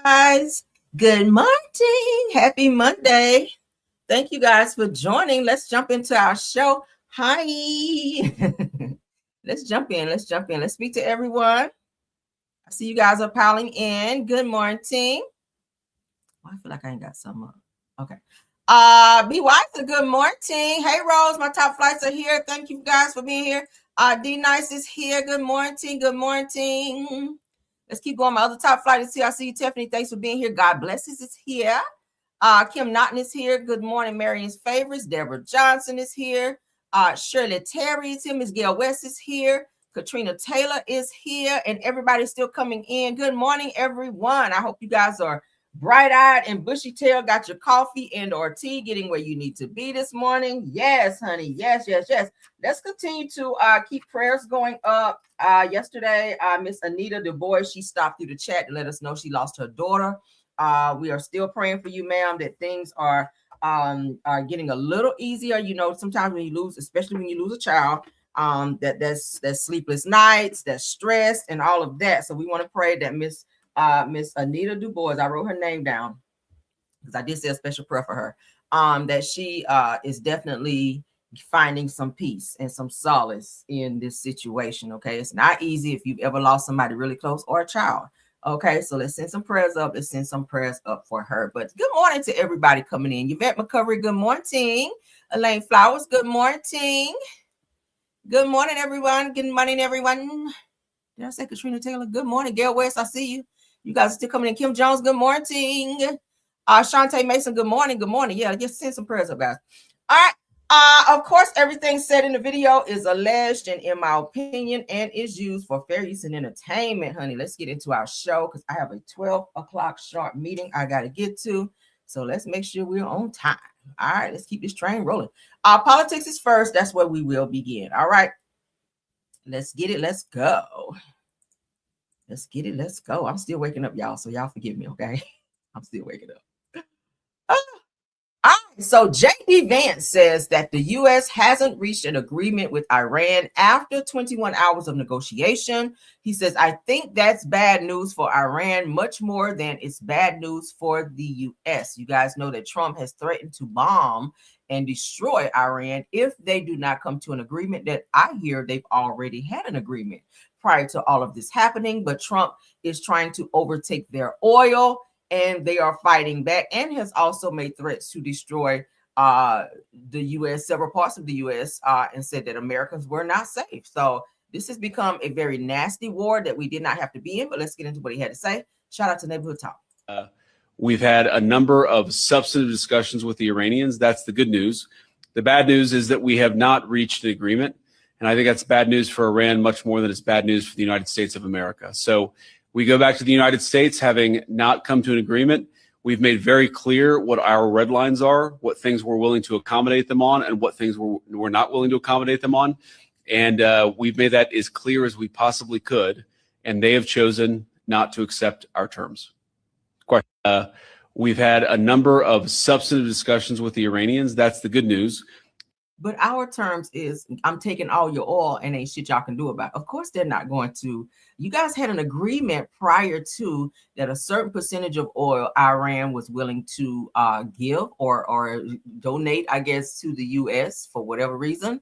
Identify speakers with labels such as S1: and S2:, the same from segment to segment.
S1: guys. Good morning. Happy Monday. Thank you guys for joining. Let's jump into our show. Hi. Let's jump in. Let's speak to everyone. I see you guys are piling in. Good morning. Oh, I feel like I ain't got some up. Okay. Be wise. Good morning. Hey, Rose. My top flights are here. Thank you guys for being here. D Nice is here. Good morning. Good morning. Let's keep going. My other top flight is here. I see you, Tiffany. Thanks for being here. God blesses is here. Kim Naughton is here. Good morning. Marion's favorites. Deborah Johnson is here. Shirley Terry is here. Miss Gail West is here. Katrina Taylor is here. And everybody's still coming in. Good morning, everyone. I hope you guys are bright-eyed and bushy-tailed. Got your coffee and or tea, getting where you need to be this morning. Yes, honey. Yes. Let's continue to keep prayers going up. Yesterday, Miss Anita Du Bois, she stopped through the chat to let us know she lost her daughter. We are still praying for you, ma'am, that things are getting a little easier. You know, sometimes when you lose, especially when you lose a child, that's sleepless nights, that's stress and all of that. So we want to pray that Miss Anita Du Bois, I wrote her name down because I did say a special prayer for her, that she is definitely finding some peace and some solace in this situation. Okay, it's not easy if you've ever lost somebody really close or a child. Okay, so let's send some prayers up. Let's send some prayers up for her. But good morning to everybody coming in. Yvette McCovery, good morning. Elaine Flowers, good morning. Good morning, everyone. Good morning, everyone. Did I say Katrina Taylor? Good morning. Gail West, I see you. You guys are still coming in. Kim Jones, good morning. Shantae Mason, good morning. Good morning. Yeah, just send some prayers up, guys. All right. Of course, everything said in the video is alleged and in my opinion and is used for fair use and entertainment, honey. Let's get into our show because I have a 12 o'clock sharp meeting I got to get to. So let's make sure we're on time. All right, let's keep this train rolling. Politics is first. That's where we will begin. All right. Let's get it. Let's go. Let's get it. Let's go. I'm still waking up, y'all. So y'all forgive me, okay? I'm still waking up. All right, so J.D. Vance says that the U.S. hasn't reached an agreement with Iran after 21 hours of negotiation. He says, I think that's bad news for Iran, much more than it's bad news for the U.S. You guys know that Trump has threatened to bomb and destroy Iran if they do not come to an agreement that I hear they've already had an agreement prior to all of this happening. But Trump is trying to overtake their oil, and they are fighting back, and has also made threats to destroy the U.S., several parts of the U.S., and said that Americans were not safe. So this has become a very nasty war that we did not have to be in, but let's get into what he had to say. Shout out to Neighborhood Talk.
S2: We've had a number of substantive discussions with the Iranians. That's the good news. The bad news is that we have not reached an agreement, and I think that's bad news for Iran much more than it's bad news for the United States of America. So we go back to the United States having not come to an agreement. We've made very clear what our red lines are, what things we're willing to accommodate them on, and what things we're not willing to accommodate them on. And we've made that as clear as we possibly could, and they have chosen not to accept our terms. We've had a number of substantive discussions with the Iranians. That's the good news.
S1: But our terms is, I'm taking all your oil and ain't shit y'all can do about it. Of course, they're not going to. You guys had an agreement prior to that a certain percentage of oil Iran was willing to give or donate, I guess, to the U.S. for whatever reason.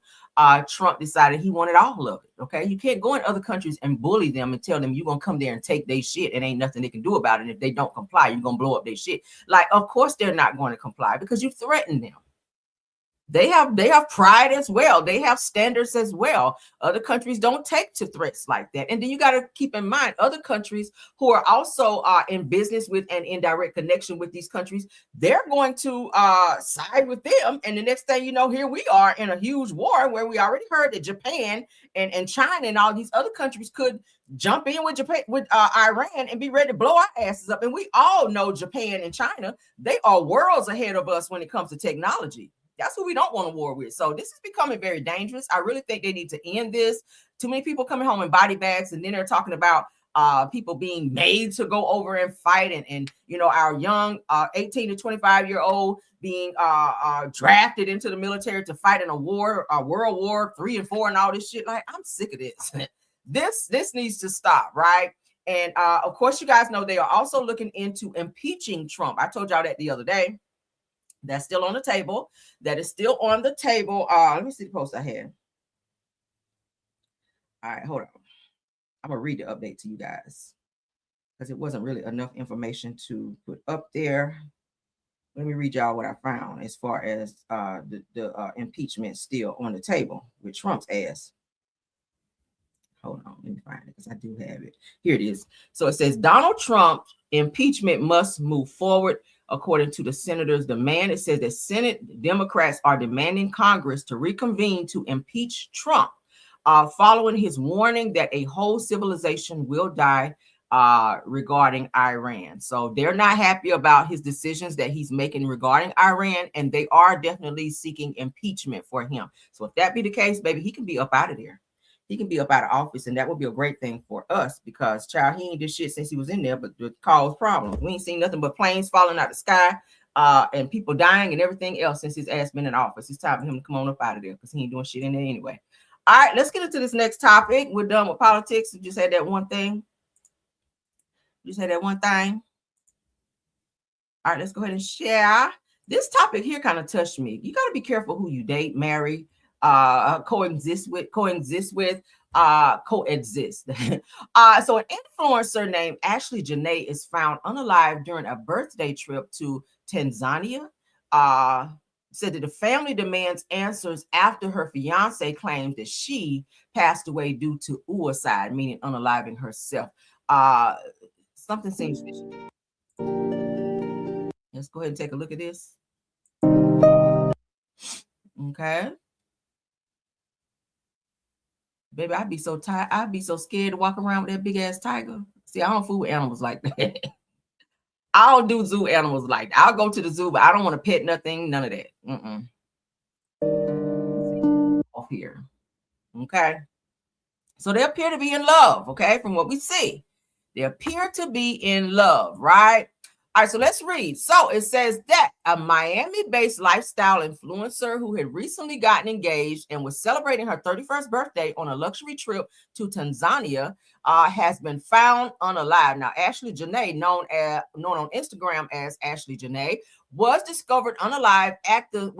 S1: Trump decided he wanted all of it. Okay, you can't go in other countries and bully them and tell them you're gonna come there and take their shit and ain't nothing they can do about it. And if they don't comply, you're gonna blow up their shit. Like, of course, they're not going to comply because you threatened them. They have pride as well. They have standards as well. Other countries don't take to threats like that. And then you got to keep in mind other countries who are also in business with and in direct connection with these countries. They're going to side with them. And the next thing you know, here we are in a huge war where we already heard that Japan and China and all these other countries could jump in with Japan, with Iran, and be ready to blow our asses up. And we all know Japan and China, they are worlds ahead of us when it comes to technology. That's who we don't want to war with. So this is becoming very dangerous. I really think they need to end this. Too many people coming home in body bags, and then they're talking about people being made to go over and fight, and you know, our young 18 to 25-year-old being drafted into the military to fight in a war, World War III and IV and all this shit. Like, I'm sick of this. This needs to stop, right? And of course, you guys know they are also looking into impeaching Trump. I told y'all that the other day. That's still on the table. That is still on the table. Let me see the post I had. All right, hold on. I'm going to read the update to you guys because it wasn't really enough information to put up there. Let me read y'all what I found as far as the impeachment still on the table with Trump's ass. Hold on, let me find it because I do have it. Here it is. So it says Donald Trump impeachment must move forward according to the senator's demand. It says that Senate Democrats are demanding Congress to reconvene to impeach Trump following his warning that a whole civilization will die regarding Iran. So they're not happy about his decisions that he's making regarding Iran, and they are definitely seeking impeachment for him. So if that be the case, baby, he can be up out of there. He can be up out of office, and that would be a great thing for us because, child, he ain't did shit since he was in there, but it caused problems. We ain't seen nothing but planes falling out the sky and people dying and everything else since his ass been in office. It's time for him to come on up out of there because he ain't doing shit in there anyway. All right, let's get into this next topic. We're done with politics. We just had that one thing. All right, let's go ahead and share. This topic here kind of touched me. You got to be careful who you date, marry, coexist with. So an influencer named Ashley Janae is found unalive during a birthday trip to Tanzania. Said that the family demands answers after her fiance claims that she passed away due to suicide, meaning unaliving herself. Something seems fishy. Let's go ahead and take a look at this. Okay. Baby, I'd be so tired. I'd be so scared to walk around with that big ass tiger. See, I don't fool with animals like that. I don't do zoo animals like that. I'll go to the zoo, but I don't want to pet nothing, none of that. Off here. Okay. So they appear to be in love, okay, from what we see. They appear to be in love, right? All right, so let's read. So it says that a Miami-based lifestyle influencer who had recently gotten engaged and was celebrating her 31st birthday on a luxury trip to Tanzania has been found unalive. Now, Ashley Janae, known on Instagram as Ashley Janae, was discovered unalive at the,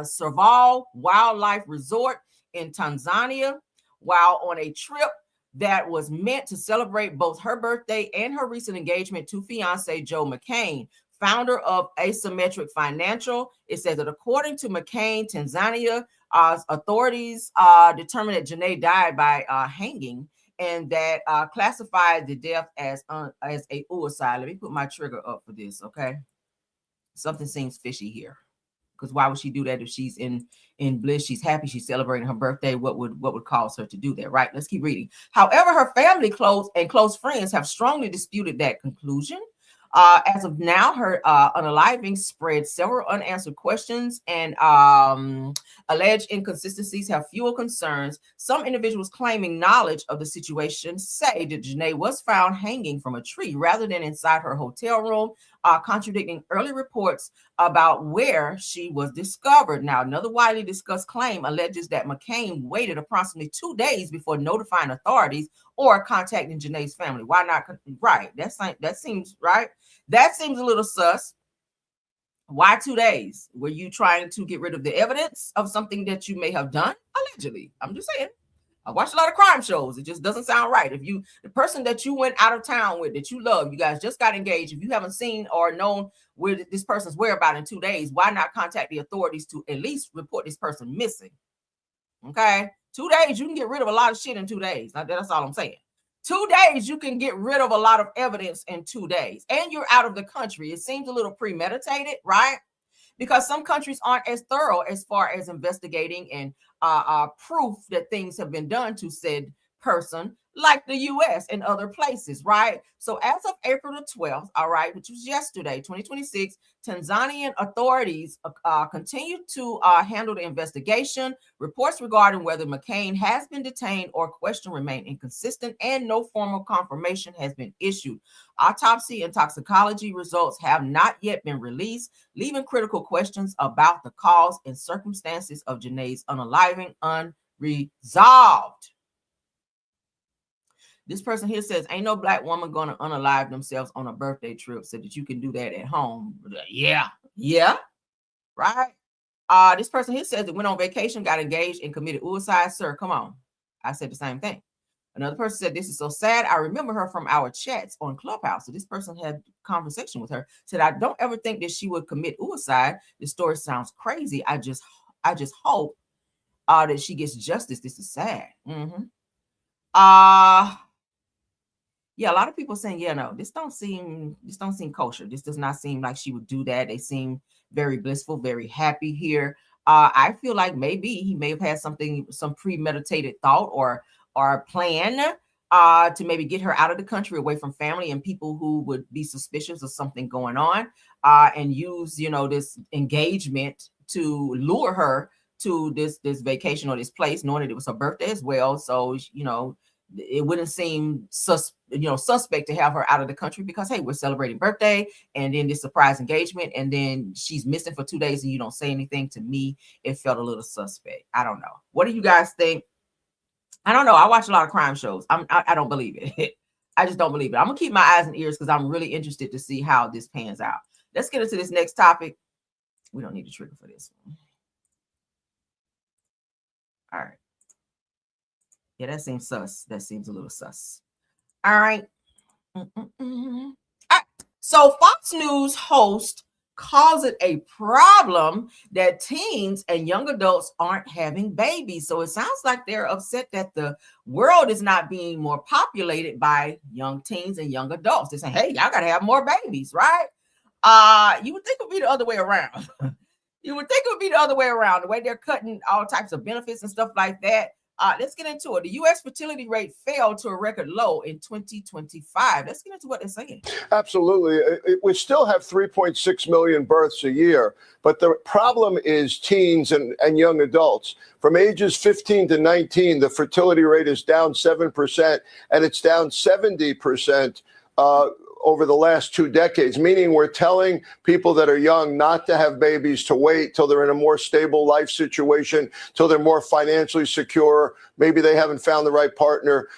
S1: Serval Wildlife Resort in Tanzania while on a trip that was meant to celebrate both her birthday and her recent engagement to fiance Joe McCain, founder of Asymmetric Financial. It says that according to McCain, Tanzania authorities determined that Janae died by hanging and that classified the death as a suicide. Let me put my trigger up for this, okay? Something seems fishy here. Because why would she do that if she's in bliss? She's happy. She's celebrating her birthday. What would cause her to do that, right? Let's keep reading. However, her family, close friends have strongly disputed that conclusion. As of now, her unaliving spread several unanswered questions and alleged inconsistencies have fueled concerns. Some individuals claiming knowledge of the situation say that Janae was found hanging from a tree rather than inside her hotel room, contradicting early reports about where she was discovered. Now, another widely discussed claim alleges that McCain waited approximately 2 days before notifying authorities or contacting Janae's family. Why not? Right. That seems right. That seems a little sus. Why 2 days? Were you trying to get rid of the evidence of something that you may have done? Allegedly. I'm just saying. I watch a lot of crime shows. It just doesn't sound right. If the person that you went out of town with, that you love, you guys just got engaged, if you haven't seen or known where this person's whereabouts in 2 days, why not contact the authorities to at least report this person missing? Okay. 2 days, you can get rid of a lot of shit in 2 days. That's all I'm saying. 2 days, you can get rid of a lot of evidence in 2 days, and you're out of the country. It seems a little premeditated, right? Because some countries aren't as thorough as far as investigating and proof that things have been done to said person, like the U.S. and other places, right? So as of April the 12th, all right, which was yesterday, 2026, Tanzanian authorities continue to handle the investigation. Reports regarding whether McCain has been detained or questioned remain inconsistent, and no formal confirmation has been issued. Autopsy and toxicology results have not yet been released, leaving critical questions about the cause and circumstances of Janae's unaliving unresolved. This person here says, ain't no black woman going to unalive themselves on a birthday trip so that you can do that at home. Yeah. Right. This person here says that went on vacation, got engaged, and committed suicide. Sir, come on. I said the same thing. Another person said, this is so sad. I remember her from our chats on Clubhouse. So this person had a conversation with her, said, I don't ever think that she would commit suicide. The story sounds crazy. I just hope that she gets justice. This is sad. Yeah, a lot of people saying, yeah, no, this don't seem kosher. This does not seem like she would do that. They seem very blissful, very happy here. I feel like maybe he may have had some premeditated thought or plan to maybe get her out of the country, away from family and people who would be suspicious of something going on, and use, this engagement to lure her to this vacation or this place, knowing that it was her birthday as well. So, it wouldn't seem suspect to have her out of the country because, hey, we're celebrating birthday and then this surprise engagement and then she's missing for 2 days and you don't say anything. To me, it felt a little suspect. I don't know. What do you guys think? I don't know. I watch a lot of crime shows. I don't believe it. I just don't believe it. I'm gonna keep my eyes and ears because I'm really interested to see how this pans out. Let's get into this next topic. We don't need a trigger for this one. All right. Yeah, that seems sus. That seems a little sus. All right. All right. So Fox News host calls it a problem that teens and young adults aren't having babies. So it sounds like they're upset that the world is not being more populated by young teens and young adults. They're saying, hey, y'all got to have more babies, right? You would think it would be the other way around. You would think it would be the other way around, the way they're cutting all types of benefits and stuff like that. Let's get into it. The U.S. fertility rate fell to a record low in 2025. Let's get into what they're saying.
S3: Absolutely. We still have 3.6 million births a year, but the problem is teens and young adults. From ages 15 to 19, the fertility rate is down 7%, and it's down 70% over the last 2 decades, meaning we're telling people that are young not to have babies, to wait till they're in a more stable life situation, till they're more financially secure. Maybe they haven't found the right partner.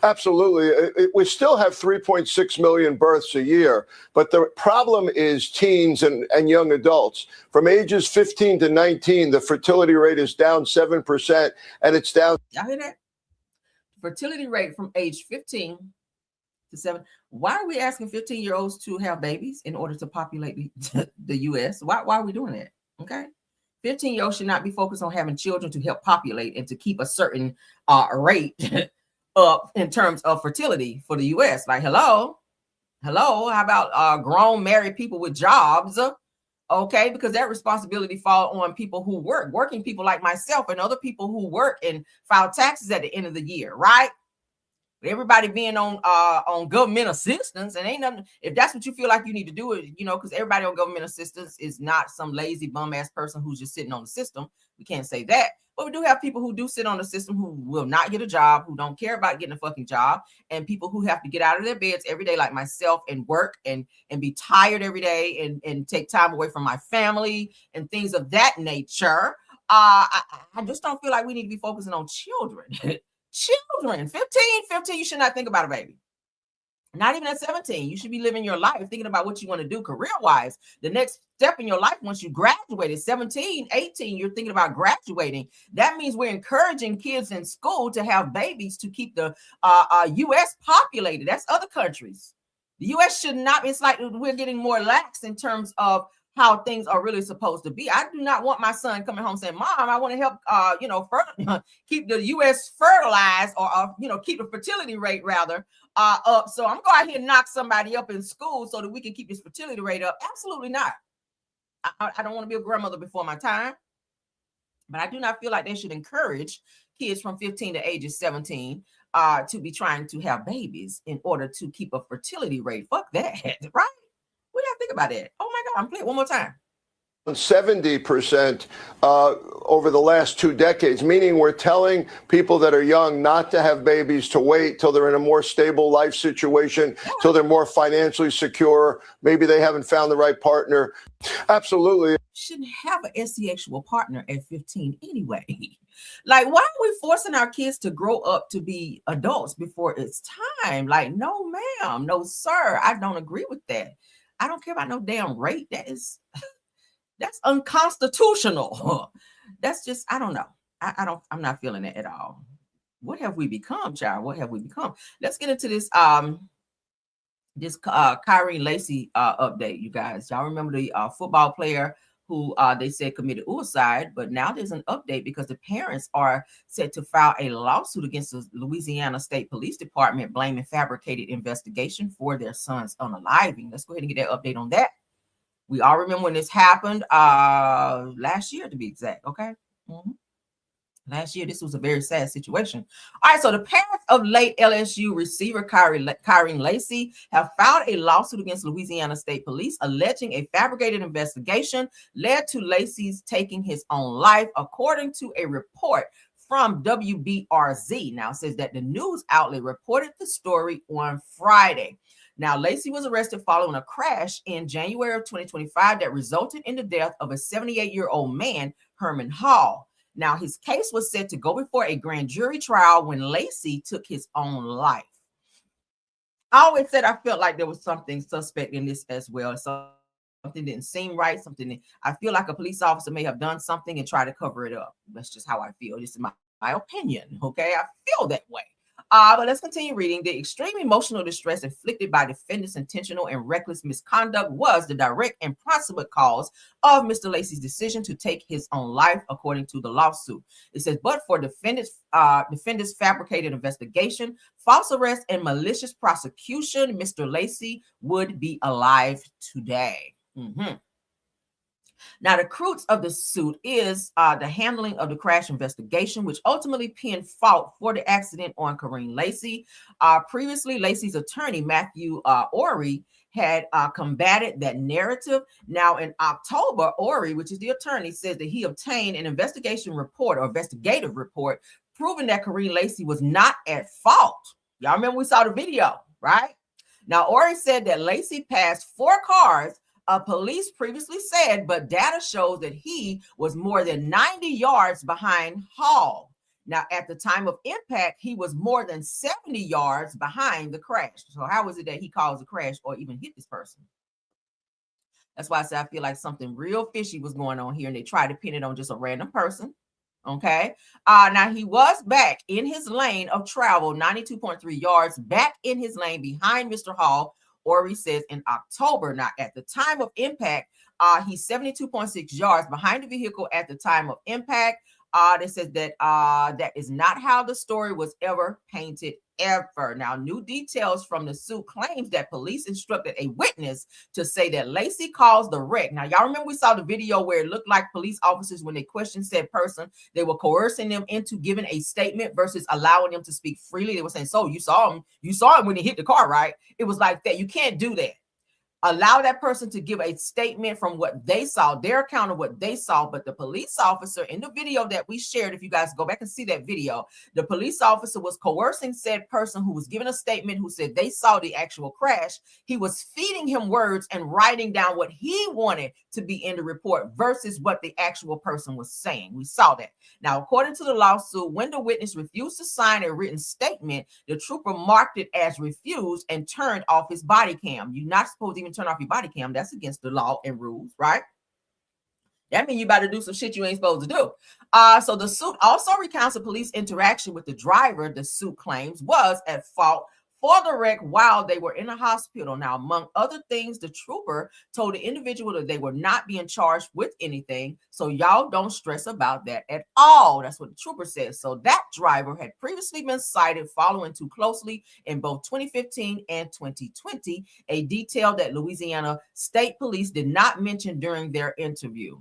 S3: Absolutely. We still have 3.6 million births a year, but the problem is teens and young adults. From ages 15 to 19, the fertility rate is down 7%, and it's down.
S1: Y'all hear that? Fertility rate from age 15 to 7. Why are we asking 15-year-olds to have babies in order to populate the U.S.? Why are we doing that? Okay. 15-year-olds should not be focused on having children to help populate and to keep a certain rate up in terms of fertility for the U.S. Like, hello, how about grown married people with jobs? Okay, because that responsibility falls on people who working people like myself and other people who work and file taxes at the end of the year, right? Everybody being on government assistance, and ain't nothing. If that's what you feel like you need to do it, because everybody on government assistance is not some lazy bum ass person who's just sitting on the system. We can't say that, but we do have people who do sit on the system who will not get a job, who don't care about getting a fucking job, and people who have to get out of their beds every day, like myself, and work and be tired every day and take time away from my family and things of that nature. I just don't feel like we need to be focusing on children. Children, 15, you should not think about a baby. Not even at 17. You should be living your life, thinking about what you want to do career-wise. The next step in your life once you graduate is 17, 18, you're thinking about graduating. That means we're encouraging kids in school to have babies to keep the U.S. populated. That's other countries. The U.S. should not, it's like we're getting more lax in terms of how things are really supposed to be. I do not want my son coming home saying, Mom, I want to help, keep the U.S. fertilized or, keep the fertility rate rather up. So I'm going to go out here and knock somebody up in school so that we can keep this fertility rate up. Absolutely not. I don't want to be a grandmother before my time, but I do not feel like they should encourage kids from 15 to ages 17 to be trying to have babies in order to keep a fertility rate. Fuck that, right? What do y'all think about that? Oh my God, I'm playing one more time.
S3: 70% over the last 2 decades, meaning we're telling people that are young not to have babies, to wait till they're in a more stable life situation, till they're more financially secure. Maybe they haven't found the right partner. Absolutely.
S1: Shouldn't have an sexual partner at 15 anyway. Like, why are we forcing our kids to grow up to be adults before it's time? Like, no, ma'am, no, sir. I don't agree with that. I don't care about no damn rape. That's unconstitutional. That's just, I don't know. I'm not feeling it at all. What have we become, child? What have we become? Let's get into this Kyrie Lacy update, you guys. Y'all remember the football player who they said committed suicide, but now there's an update because the parents are set to file a lawsuit against the Louisiana State Police Department blaming fabricated investigation for their son's unaliving. Let's go ahead and get that update on that. We all remember when this happened last year, to be exact. Okay. Last year, this was a very sad situation. All right, so the parents of late LSU receiver Kyrie Lacy have filed a lawsuit against Louisiana State Police alleging a fabricated investigation led to Lacy's taking his own life, according to a report from WBRZ. Now, it says that the news outlet reported the story on Friday. Now, Lacy was arrested following a crash in January of 2025 that resulted in the death of a 78-year-old man, Herman Hall. Now, his case was set to go before a grand jury trial when Lacy took his own life. I always said I felt like there was something suspect in this as well. Something didn't seem right. I feel like a police officer may have done something and try to cover it up. That's just how I feel. This is my opinion. Okay, I feel that way. But let's continue reading. The extreme emotional distress inflicted by defendants' intentional and reckless misconduct was the direct and proximate cause of Mr. Lacy's decision to take his own life, according to the lawsuit. It says, but for defendants' fabricated investigation, false arrest, and malicious prosecution, Mr. Lacy would be alive today. Now, the crux of the suit is the handling of the crash investigation, which ultimately pinned fault for the accident on Kareem Lacy. Previously, Lacy's attorney, Matthew Ory, had combated that narrative. Now, in October, Ory, which is the attorney, says that he obtained an investigative report proving that Kareem Lacy was not at fault. Y'all remember we saw the video, right? Now, Ory said that Lacy passed 4 cars police previously said, but data shows that he was more than 90 yards behind Hall. Now, at the time of impact, he was more than 70 yards behind the crash. So how is it that he caused the crash or even hit this person? That's why I said I feel like something real fishy was going on here, and they tried to pin it on just a random person. Okay. Now, he was back in his lane of travel, 92.3 yards, back in his lane behind Mr. Hall, Ory says in October. Now, at the time of impact, he's 72.6 yards behind the vehicle at the time of impact. It says that that is not how the story was ever painted, ever. Now, new details from the suit claims that police instructed a witness to say that Lacy caused the wreck. Now, y'all remember we saw the video where it looked like police officers, when they questioned said person, they were coercing them into giving a statement versus allowing them to speak freely. They were saying, so you saw him when he hit the car, right? It was like that. You can't do that. Allow that person to give a statement from what they saw, their account of what they saw. But the police officer in the video that we shared, if you guys go back and see that video, the police officer was coercing said person who was giving a statement, who said they saw the actual crash. He was feeding him words and writing down what he wanted to be in the report versus what the actual person was saying. We saw that. Now, according to the lawsuit, when the witness refused to sign a written statement, the trooper marked it as refused and turned off his body cam. You're not supposed to even turn off your body cam. That's against the law and rules, right? That means you about to do some shit you ain't supposed to do. So the suit also recounts the police interaction with the driver. The suit claims was at fault for the wreck while they were in a hospital. Now, among other things, the trooper told the individual that they were not being charged with anything. So y'all don't stress about that at all. That's what the trooper says. So that driver had previously been cited following too closely in both 2015 and 2020, a detail that Louisiana State Police did not mention during their interview.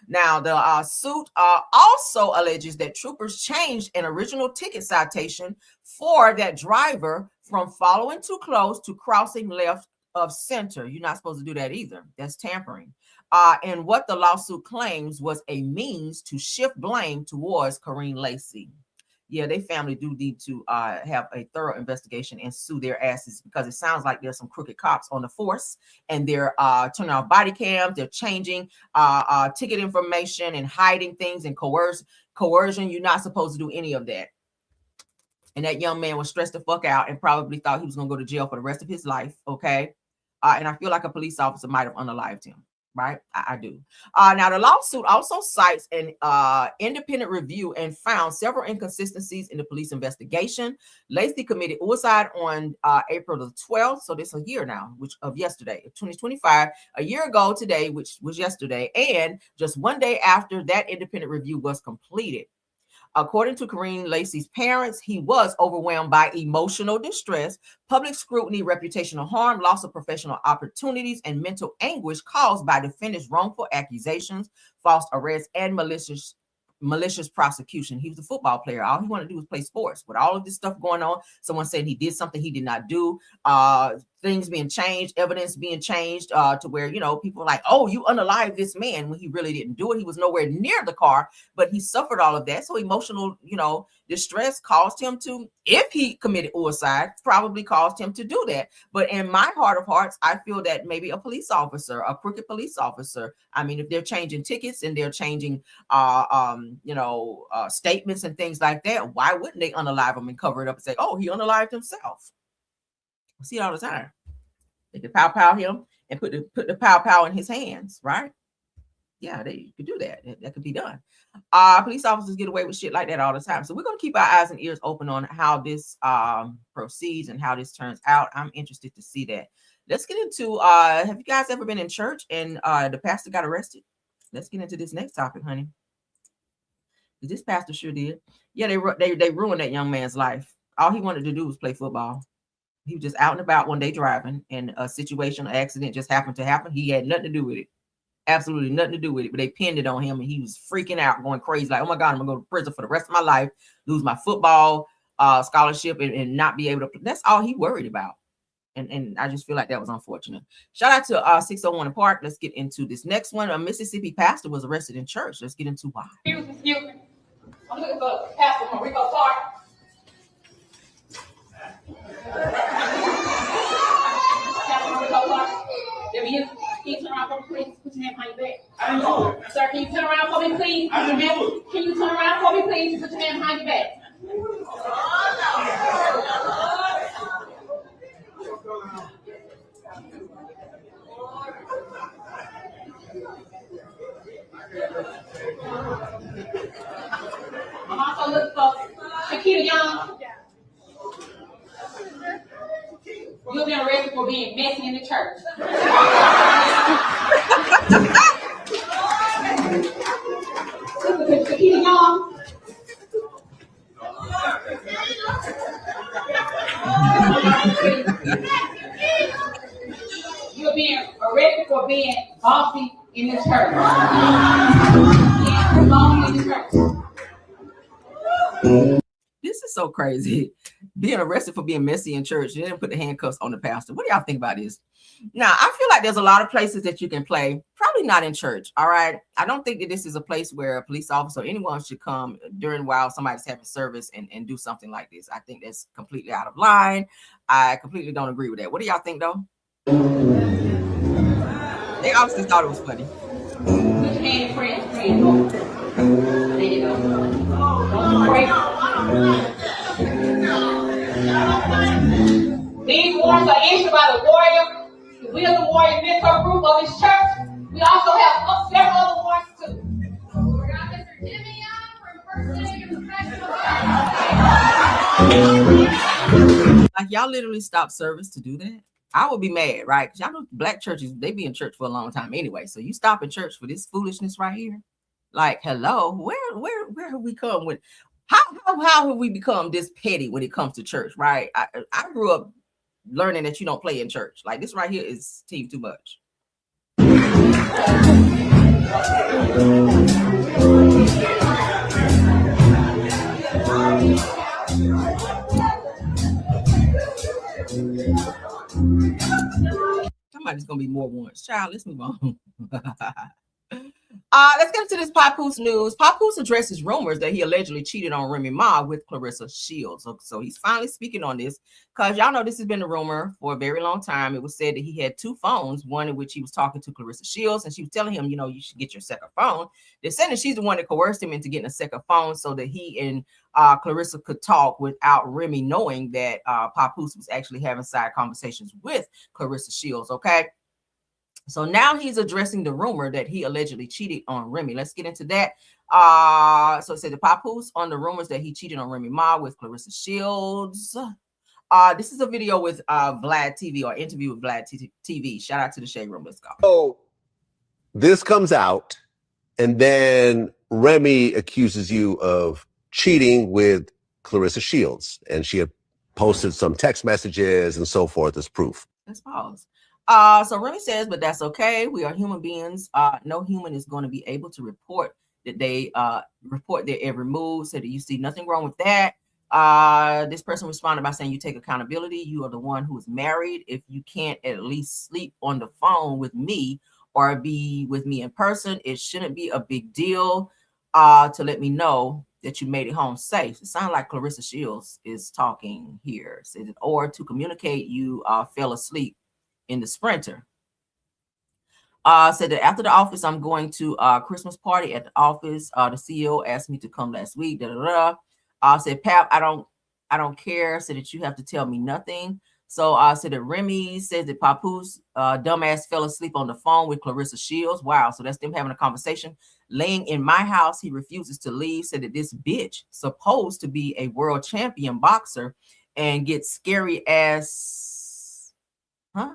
S1: Now, the suit also alleges that troopers changed an original ticket citation for that driver from following too close to crossing left of center. You're not supposed to do that either. That's tampering. And what the lawsuit claims was a means to shift blame towards Corinne Lacy. Yeah, they family do need to have a thorough investigation and sue their asses, because it sounds like there's some crooked cops on the force, and they're turning off body cams, they're changing ticket information and hiding things and coercion. You're not supposed to do any of that. And that young man was stressed the fuck out and probably thought he was going to go to jail for the rest of his life. Okay. And I feel like a police officer might have unalived him. Right. I do. Now, the lawsuit also cites an independent review and found several inconsistencies in the police investigation. Lacy committed suicide on April the 12th. So this is a year now, which of yesterday, 2025, a year ago today, which was yesterday. And just one day after that independent review was completed. According to Corinne Lacy's parents, he was overwhelmed by emotional distress, public scrutiny, reputational harm, loss of professional opportunities, and mental anguish caused by defendant's wrongful accusations, false arrests, and malicious prosecution. He was a football player. All he wanted to do was play sports. With all of this stuff going on, someone said he did something he did not do. Things being changed, evidence being changed to where, you know, people are like, oh, you unalived this man, when he really didn't do it. He was nowhere near the car, but he suffered all of that. So emotional, you know, distress caused him to, if he committed suicide, probably caused him to do that. But in my heart of hearts, I feel that maybe a police officer, a crooked police officer, I mean, if they're changing tickets and they're changing, statements and things like that, why wouldn't they unalive him and cover it up and say, oh, he unalived himself? I see it all the time. They could pow him and put the pow in his hands, right? Yeah, they could do that. That could be done. Police officers get away with shit like that all the time. So we're going to keep our eyes and ears open on how this proceeds and how this turns out. I'm interested to see that. Let's get into, have you guys ever been in church and the pastor got arrested? Let's get into this next topic, honey. This pastor sure did. Yeah, they ruined that young man's life. All he wanted to do was play football. He was just out and about one day driving, and a situation, an accident just happened to happen. He had nothing to do with it. Absolutely nothing to do with it. But they pinned it on him, and he was freaking out, going crazy, like, oh my God, I'm gonna go to prison for the rest of my life, lose my football scholarship, and not be able to. That's all he worried about. And I just feel like that was unfortunate. Shout out to 601 in Park. Let's get into this next one. A Mississippi pastor was arrested in church. Let's get into why.
S4: Excuse me. I'm looking for Pastor from Rico Park. Pastor from Rico Park. There he is. Can you turn around for me, please? Put your hand behind your back.
S5: I didn't do it.
S4: Sir, can you turn around for me, please?
S5: I didn't do it.
S4: Can you turn around for me, please? Put your hand behind your back. I'm also looking for Shakita Young. You've been arrested for being messy in the church. Shakita Young. You're being arrested for being bossy in the church. Yeah, bossy in the church.
S1: This is so crazy. Being arrested for being messy in church. They didn't put the handcuffs on the pastor. What do y'all think about this? Now, I feel like there's a lot of places that you can play. Probably not in church. All right. I don't think that this is a place where a police officer or anyone should come during while somebody's having service and do something like this. I think that's completely out of line. I completely don't agree with that. What do y'all think, though? They obviously thought it was funny.
S4: Put your hand in friends. There you go. Break. These warrants are issued by the Warrior, the Wisdom Warrior Mentor Group of this church. We also have several other warrants too. We got Mr. Jimmy Young for impersonating professional.
S1: Like, y'all literally stopped service to do that? I would be mad, right? Because y'all know black churches, they be in church for a long time anyway. So you stop in church for this foolishness right here? Like, hello, where have we come with? How have we become this petty when it comes to church, right? I grew up learning that you don't play in church. Like, this right here is team too much. Somebody's gonna be more ones. Child, let's move on. Let's get into this Papoose news. Papoose addresses rumors that he allegedly cheated on Remy Ma with Clarissa Shields. So he's finally speaking on this because y'all know this has been a rumor for a very long time. It was said that he had two phones, one in which he was talking to Clarissa Shields, and she was telling him, you know, you should get your second phone. They're saying that she's the one that coerced him into getting a second phone so that he and Clarissa could talk without Remy knowing that Papoose was actually having side conversations with Clarissa Shields. Okay. So now he's addressing the rumor that he allegedly cheated on Remy. Let's get into that. So it said the Papoose on the rumors that he cheated on Remy Ma with Clarissa Shields. This is a video with Vlad TV, or interview with Vlad TV. Shout out to the Shade Room. Let's go.
S5: So this comes out, and then Remy accuses you of cheating with Clarissa Shields, and she had posted some text messages and so forth as proof.
S1: Let's pause. So Remy says, but that's okay. We are human beings. No human is going to be able to report that they report their every move. So that you see nothing wrong with that. This person responded by saying, you take accountability. You are the one who is married. If you can't at least sleep on the phone with me or be with me in person, it shouldn't be a big deal to let me know that you made it home safe. It sounds like Clarissa Shields is talking here. Said, or to communicate you fell asleep in the Sprinter. Said that after the office, I'm going to Christmas party at the office. The CEO asked me to come last week. Said, Pap, I don't care. Said that you have to tell me nothing. So said that Remy says that Papoose dumbass fell asleep on the phone with Clarissa Shields. Wow. So that's them having a conversation. Laying in my house, he refuses to leave. Said that this bitch supposed to be a world champion boxer and get scary ass, and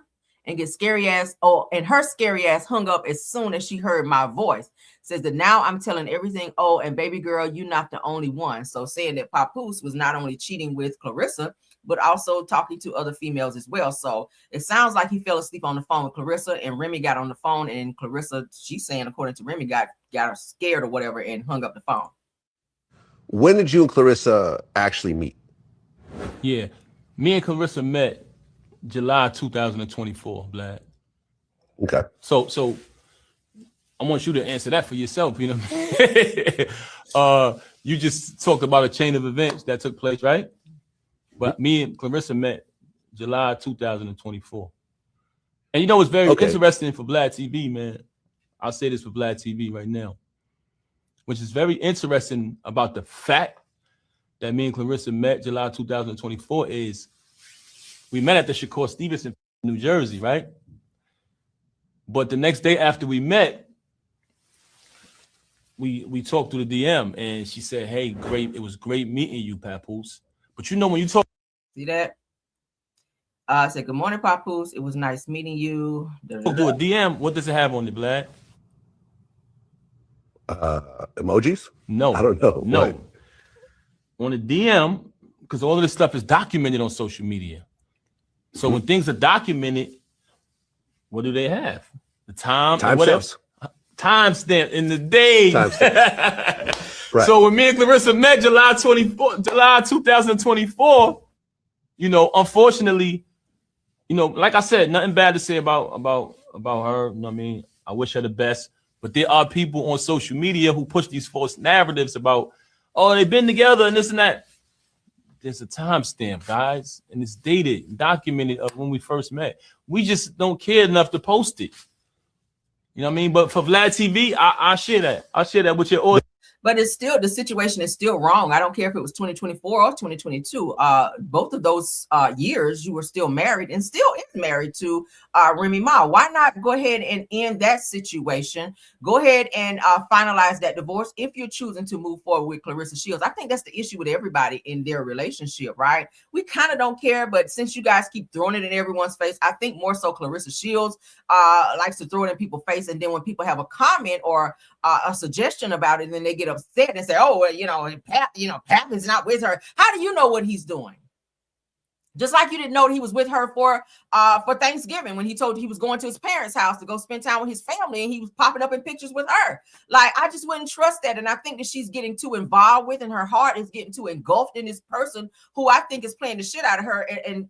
S1: her scary ass hung up as soon as she heard my voice. Says that now I'm telling everything. Oh, and baby girl, you're not the only one. So saying that Papoose was not only cheating with Clarissa, but also talking to other females as well. So it sounds like he fell asleep on the phone with Clarissa, and Remy got on the phone, and Clarissa, she's saying, according to Remy, got her scared or whatever and hung up the phone.
S5: When did you and Clarissa actually meet?
S6: Yeah, me and Clarissa met July 2024, Vlad.
S5: Okay.
S6: So I want you to answer that for yourself, you know what I mean? You just talked about a chain of events that took place, right? But me and Clarissa met July 2024. And you know what's very interesting for Vlad TV, man? I'll say this for Vlad TV right now, which is very interesting about the fact that me and Clarissa met July 2024 is we met at the Shakur Stevenson, New Jersey, right? But the next day after we met, we talked through the DM, and she said, hey, great, it was great meeting you, Papoose. But you know, when you talk.
S1: See that? I said, good morning, Papoose. It was nice meeting you.
S6: Do a DM. What does it have on it, Vlad?
S5: Emojis?
S6: No.
S5: I don't know.
S6: No.
S5: What?
S6: On a DM, because all of this stuff is documented on social media. So when things are documented, what do they have? The time
S5: Timestamps.
S6: Timestamp in the day.
S5: Right.
S6: So when me and Clarissa met July 2024, you know, unfortunately, you know, like I said, nothing bad to say about her. You know what I mean? I wish her the best. But there are people on social media who push these false narratives about, oh, they've been together and this and that. There's a timestamp, guys, and it's dated, documented of when we first met. We just don't care enough to post it. You know what I mean? But for Vlad TV, I share that. I share that with your audience.
S1: But it's still, the situation is still wrong. I don't care if it was 2024 or 2022. Both of those years, you were still married and still is married to Remy Ma. Why not go ahead and end that situation? Go ahead and finalize that divorce if you're choosing to move forward with Clarissa Shields. I think that's the issue with everybody in their relationship, right? We kind of don't care, but since you guys keep throwing it in everyone's face, I think more so Clarissa Shields likes to throw it in people's face. And then when people have a comment or a suggestion about it, and then they get upset and say, oh, well, Pap is not with her. How do you know what he's doing? Just like you didn't know that he was with her for Thanksgiving when he told you he was going to his parents' house to go spend time with his family, and he was popping up in pictures with her. Like, I just wouldn't trust that. And I think that she's getting too involved with, and her heart is getting too engulfed in this person who I think is playing the shit out of her and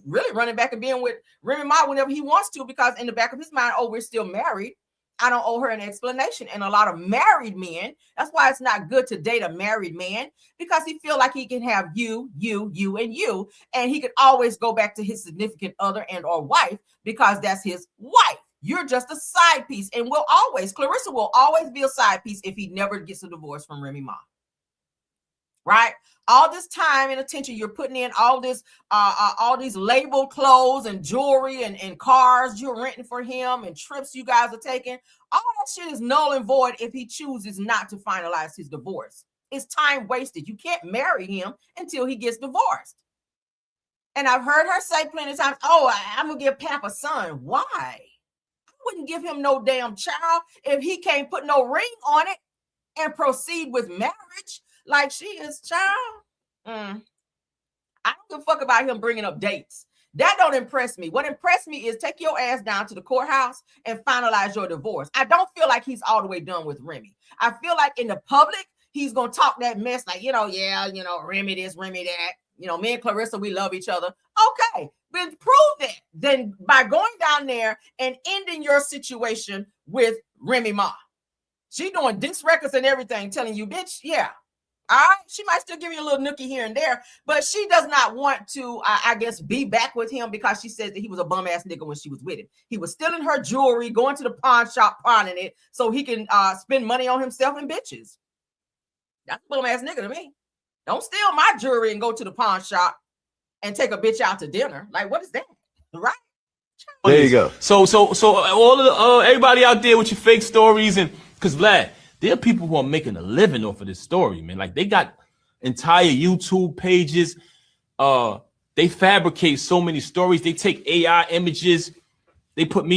S1: really running back and being with Remy Ma whenever he wants to, because in the back of his mind, oh, we're still married. I don't owe her an explanation. And a lot of married men, that's why it's not good to date a married man, because he feel like he can have you, and you, and he could always go back to his significant other and or wife because that's his wife. You're just a side piece, and Clarissa will always be a side piece if he never gets a divorce from Remy Ma. Right? All this time and attention you're putting in, all these labeled clothes and jewelry and cars you're renting for him and trips you guys are taking, all that shit is null and void if he chooses not to finalize his divorce. It's time wasted. You can't marry him until he gets divorced. And I've heard her say plenty of times, oh, I'm gonna give Pap a son. Why? I wouldn't give him no damn child if he can't put no ring on it and proceed with marriage like she is, child. I don't give a fuck about him bringing up dates. That don't impress me. What impressed me is take your ass down to the courthouse and finalize your divorce. I don't feel like he's all the way done with Remy. I feel like in the public, he's going to talk that mess like, Remy this, Remy that. Me and Clarissa, we love each other. Okay, then prove that. Then by going down there and ending your situation with Remy Ma. She doing disc records and everything, telling you, bitch, yeah. All right, she might still give you a little nookie here and there, but she does not want to, I guess, be back with him because she says that he was a bum ass nigga when she was with him. He was stealing her jewelry, going to the pawn shop, pawning it so he can spend money on himself and bitches. That's a bum ass nigga to me. Don't steal my jewelry and go to the pawn shop and take a bitch out to dinner. Like, what is that? Right?
S5: There you go.
S6: So all of everybody out there with your fake stories, and because Vlad, there are people who are making a living off of this story, man. Like, they got entire YouTube pages. They fabricate so many stories. They take AI images. They put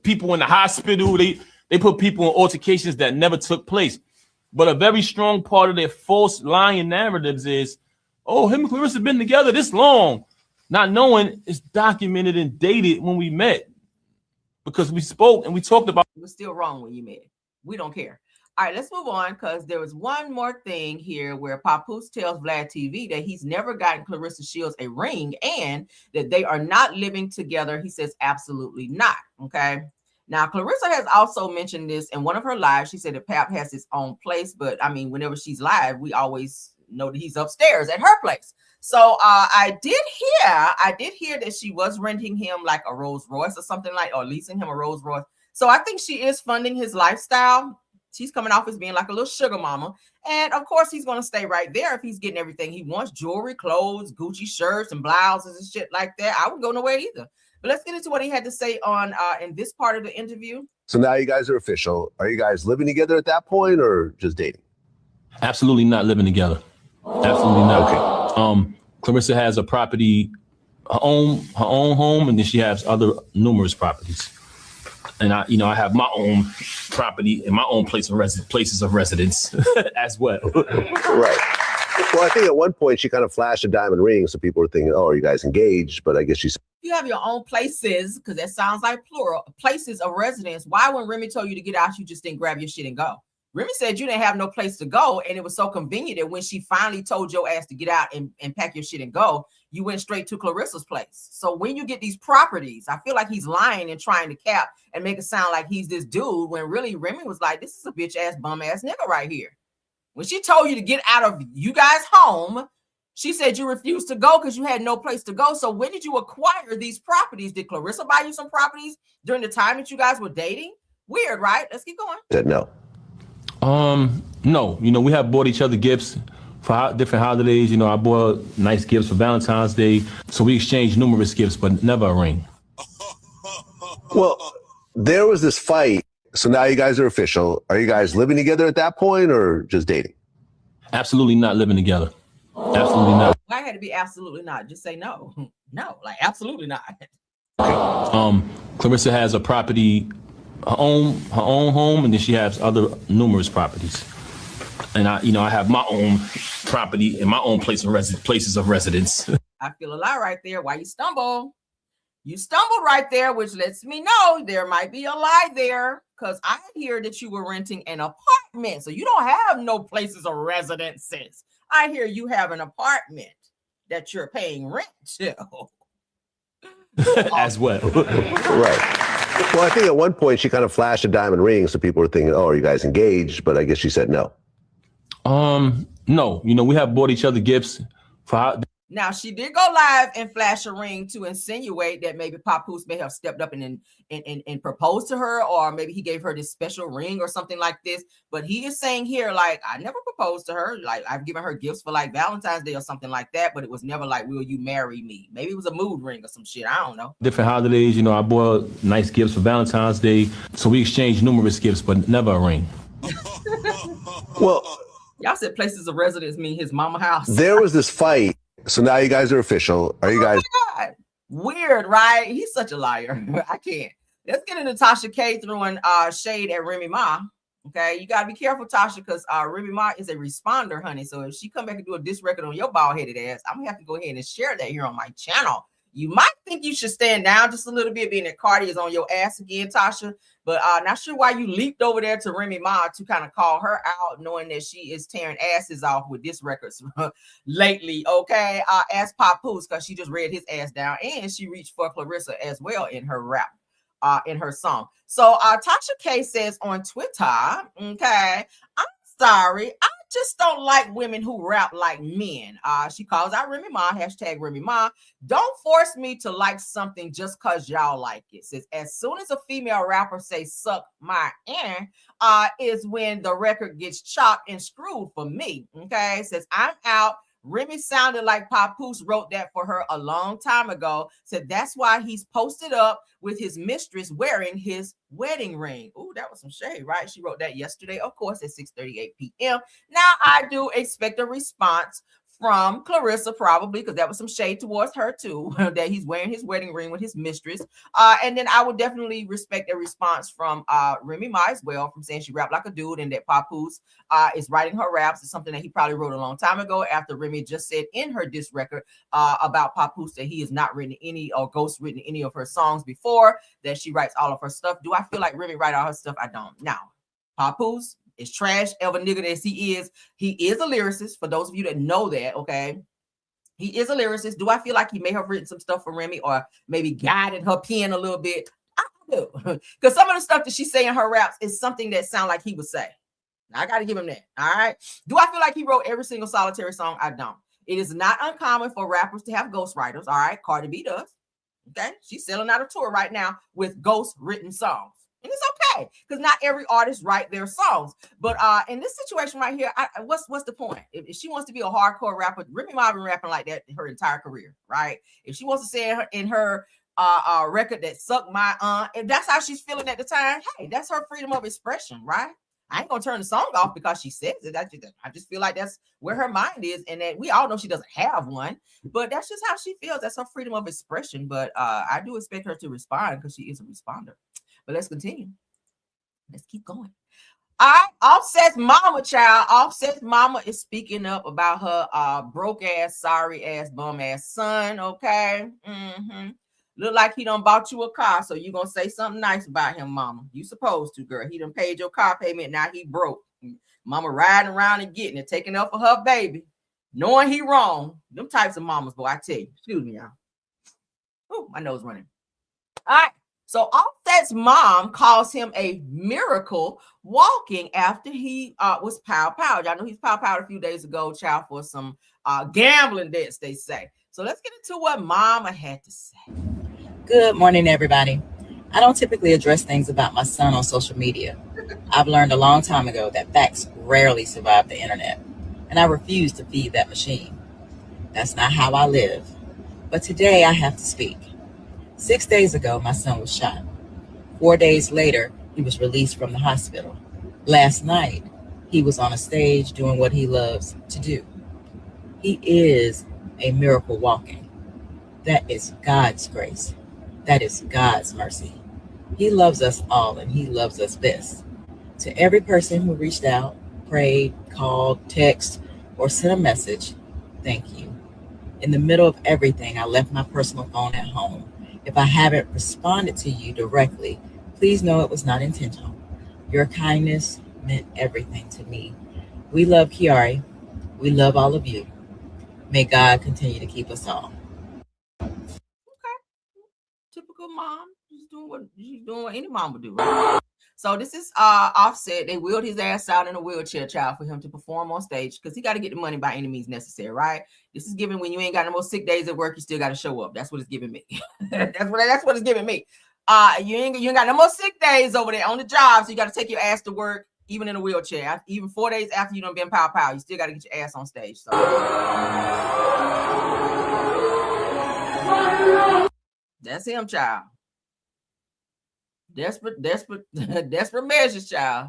S6: people in the hospital. They put people in altercations that never took place. But a very strong part of their false lying narratives is, oh, him and Clarissa have been together this long, not knowing it's documented and dated when we met, because we spoke and we talked about.
S1: It was still wrong when you met. We don't care. All right, let's move on, because there was one more thing here where Papoose tells Vlad TV that he's never gotten Clarissa Shields a ring and that they are not living together. He says absolutely not. Okay. Now, Clarissa has also mentioned this in one of her lives. She said that Pap has his own place, but I mean, whenever she's live, we always know that he's upstairs at her place. So I did hear that she was renting him like a Rolls Royce or something or leasing him a Rolls Royce. So I think she is funding his lifestyle. She's coming off as being like a little sugar mama. And of course, he's going to stay right there if he's getting everything he wants: jewelry, clothes, Gucci shirts and blouses and shit like that. I wouldn't go nowhere either. But let's get into what he had to say on in this part of the interview.
S5: So now you guys are official. Are you guys living together at that point or just dating?
S6: Absolutely not living together. Absolutely not. Okay. Clarissa has a property, her own home, and then she has other numerous properties. And I have my own property and my own places of residence as well.
S5: Right. Well, I think at one point she kind of flashed a diamond ring, so people were thinking, "Oh, are you guys engaged?" But I guess she's.
S1: You have your own places, because that sounds like plural, places of residence. Why, when Remy told you to get out, you just didn't grab your shit and go? Remy said you didn't have no place to go, and it was so convenient that when she finally told your ass to get out and pack your shit and go, you went straight to Clarissa's place. So when you get these properties, I feel like he's lying and trying to cap and make it sound like he's this dude, when really Remy was like, this is a bitch ass bum ass nigga right here. When she told you to get out of you guys' home, she said you refused to go because you had no place to go. So when did you acquire these properties? Did Clarissa buy you some properties during the time that you guys were dating? Weird, right? Let's keep going.
S5: Said no.
S6: No. We have bought each other gifts for different holidays. I bought nice gifts for Valentine's Day. So we exchanged numerous gifts, but never a ring.
S5: Well, there was this fight. So now you guys are official. Are you guys living together at that point or just dating?
S6: Absolutely not living together. Absolutely not.
S1: Why had to be absolutely not? Just say no. No, like absolutely not.
S6: Okay. Clarissa has a property, her own home, and then she has other numerous properties. And I have my own property and my own places of residence.
S1: I feel a lie right there. Why you stumble? You stumbled right there, which lets me know there might be a lie there, because I hear that you were renting an apartment. So you don't have no places of residences. I hear you have an apartment that you're paying rent to.
S6: As well.
S5: Right. Well, I think at one point she kind of flashed a diamond ring, so people were thinking, "Oh, are you guys engaged?" But I guess she said no.
S6: No. We have bought each other gifts for.
S1: Now, she did go live and flash a ring to insinuate that maybe Papoose may have stepped up and proposed to her, or maybe he gave her this special ring or something like this. But he is saying here, like, I never proposed to her. Like, I've given her gifts for like Valentine's Day or something like that, but it was never like, will you marry me? Maybe it was a mood ring or some shit. I don't know.
S6: Different holidays, I bought nice gifts for Valentine's Day. So we exchanged numerous gifts, but never a ring.
S5: Well,
S1: y'all said places of residence mean his mama house.
S5: There was this fight. So now you guys are official. Are you guys?
S1: Oh my God. Weird, right? He's such a liar. I can't. Let's get into Tasha K throwing shade at Remy Ma. Okay, you gotta be careful, Tasha, because Remy Ma is a responder, honey. So if she come back and do a diss record on your bald-headed ass, I'm gonna have to go ahead and share that here on my channel. You might think you should stand down just a little bit, being that Cardi is on your ass again, Tasha. But not sure why you leaped over there to Remy Ma to kind of call her out, knowing that she is tearing asses off with this records lately. Okay, ask Papoose, because she just read his ass down, and she reached for Clarissa as well in her rap, in her song. So Tasha K says on Twitter, okay, I'm sorry, I just don't like women who rap like men. She calls out Remy Ma, hashtag Remy Ma. Don't force me to like something just because y'all like it. Says, as soon as a female rapper say suck my is when the record gets chopped and screwed for me. Okay, says I'm out. Remy sounded like Papoose wrote that for her a long time ago. Said that's why he's posted up with his mistress wearing his wedding ring. Ooh, that was some shade, right? She wrote that yesterday, of course, at 6:38 p.m. Now, I do expect a response from Clarissa, probably, because that was some shade towards her too, that he's wearing his wedding ring with his mistress. And then I would definitely respect a response from Remy Ma as well, from saying she rapped like a dude, and that Papoose is writing her raps. It's something that he probably wrote a long time ago, after Remy just said in her diss record about Papoose that he has not written any or ghost written any of her songs before, that she writes all of her stuff. Do I feel like Remy write all her stuff? I don't. Now, Papoose is trash of a nigga as he is a lyricist, for those of you that know that. Okay, he is a lyricist. Do I feel like he may have written some stuff for Remy, or maybe guided her pen a little bit? I do, because some of the stuff that she say in her raps is something that sound like he would say. I got to give him that. All right, do I feel like he wrote every single solitary song? I don't. It is not uncommon for rappers to have ghostwriters. All right, Cardi B does. Okay, she's selling out a tour right now with ghost written songs. And it's okay, because not every artist write their songs. But in this situation right here, what's the point? If she wants to be a hardcore rapper, Remy Ma been rapping like that her entire career, right? If she wants to say in her record that suck my if that's how she's feeling at the time, hey, that's her freedom of expression, right? I ain't gonna turn the song off because she says it. I just feel like that's where her mind is, and that we all know she doesn't have one, but that's just how she feels. That's her freedom of expression. But I do expect her to respond, because she is a responder. But let's continue. Let's keep going. All right, Offset's mama, child. Offset's mama is speaking up about her broke ass, sorry ass, bum ass son. Okay. Look like he done bought you a car, so you gonna say something nice about him, mama. You supposed to, girl. He done paid your car payment. Now he broke. Mama riding around and getting it, taking up for her baby, knowing he wrong. Them types of mamas, boy, I tell you. Excuse me, y'all. Oh, my nose running. All right. So Offset's mom calls him a miracle walking after he was pow-powed. Y'all know he's pow-powed a few days ago, child, for some gambling debts, they say. So let's get into what Mama had to say.
S7: Good morning, everybody. I don't typically address things about my son on social media. I've learned a long time ago that facts rarely survive the internet, and I refuse to feed that machine. That's not how I live. But today I have to speak. 6 days ago, my son was shot. 4 days later, he was released from the hospital. Last night, he was on a stage doing what he loves to do. He is a miracle walking. That is God's grace. That is God's mercy. He loves us all, and he loves us best. To every person who reached out, prayed, called, texted, or sent a message, thank you. In the middle of everything, I left my personal phone at home. If I haven't responded to you directly, please know it was not intentional. Your kindness meant everything to me. We love Kiari. We love all of you. May God continue to keep us all.
S1: Okay. Typical mom. She's doing what any mom would do, right? So this is Offset. They wheeled his ass out in a wheelchair, child, for him to perform on stage because he got to get the money by any means necessary, right? This is giving when you ain't got no more sick days at work, you still got to show up. That's what it's giving me. that's what it's giving me. You ain't got no more sick days over there on the job, so you got to take your ass to work, even in a wheelchair. Even 4 days after you done been pow, you still got to get your ass on stage. So that's him, child. Desperate measures, child.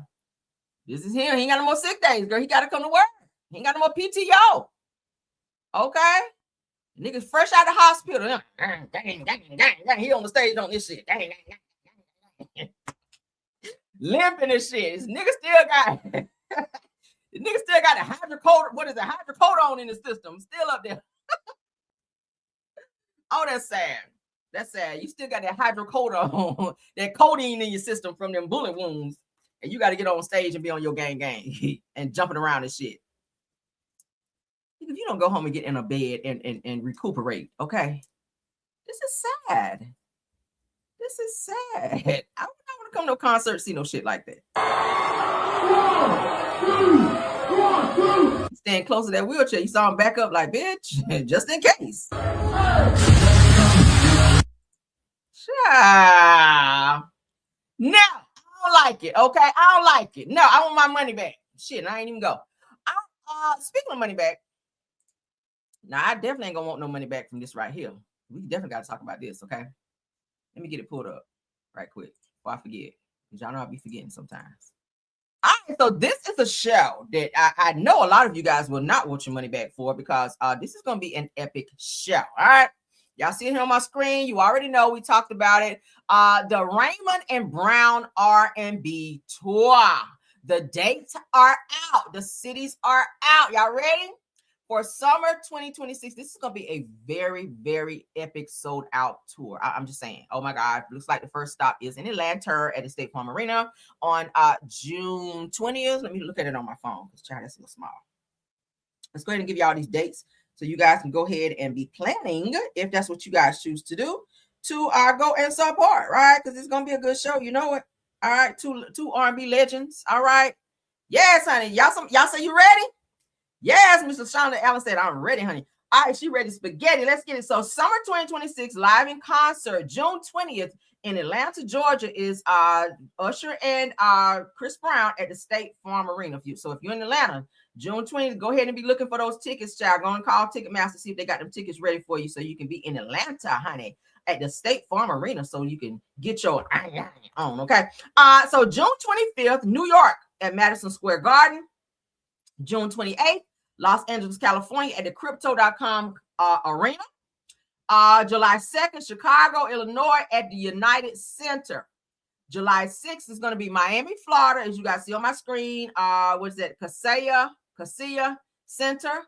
S1: This is him. He ain't got no more sick days, girl. He got to come to work. He ain't got no more PTO. Okay? Niggas fresh out of the hospital. He on the stage on this shit. Limping and shit. This nigga still got the hydrocodone. What is it? Hydrocodone in the system. Still up there. Oh, that's sad. That's sad. You still got that hydrocodone, that codeine in your system from them bullet wounds. And you got to get on stage and be on your gang and jumping around and shit. If you don't go home and get in a bed and recuperate, okay? This is sad. This is sad. I don't want to come to a concert see no shit like that. Stand close to that wheelchair. You saw him back up like, bitch, just in case. Child. No, I don't like it. Okay, I don't like it. No, I want my money back. Shit, I ain't even go. Speaking of money back, now I definitely ain't gonna want no money back from this right here. We definitely got to talk about this. Okay, let me get it pulled up right quick before I forget. Because y'all know I'll be forgetting sometimes. All right, so this is a show that I know a lot of you guys will not want your money back for because this is gonna be an epic show. All right. Y'all see it here on my screen. You already know we talked about it. The Raymond and Brown R&B tour. The dates are out. The cities are out. Y'all ready? For summer 2026, this is going to be a very, very epic sold out tour. I'm just saying. Oh, my God. Looks like the first stop is in Atlanta at the State Farm Arena on June 20th. Let me look at it on my phone because, child, that's a little small. Let's go ahead and give you all these dates. So you guys can go ahead and be planning, if that's what you guys choose to do, to go and support, right? Because it's going to be a good show. You know it. All right. Two R&B legends. All right. Yes, honey. Y'all say you ready? Yes, Mr. Shonda Allen said, I'm ready, honey. All right, she ready spaghetti. Let's get it. So summer 2026 live in concert, June 20th in Atlanta, Georgia is Usher and Chris Brown at the State Farm Arena. So if you're in Atlanta, June 20th, go ahead and be looking for those tickets, child. Go and call Ticketmaster, see if they got them tickets ready for you so you can be in Atlanta, honey, at the State Farm Arena so you can get your on, okay? So June 25th, New York at Madison Square Garden. June 28th, Los Angeles, California at the Crypto.com Arena. July 2nd, Chicago, Illinois at the United Center. July 6th is going to be Miami, Florida, as you guys see on my screen. What is that? Casilla Center.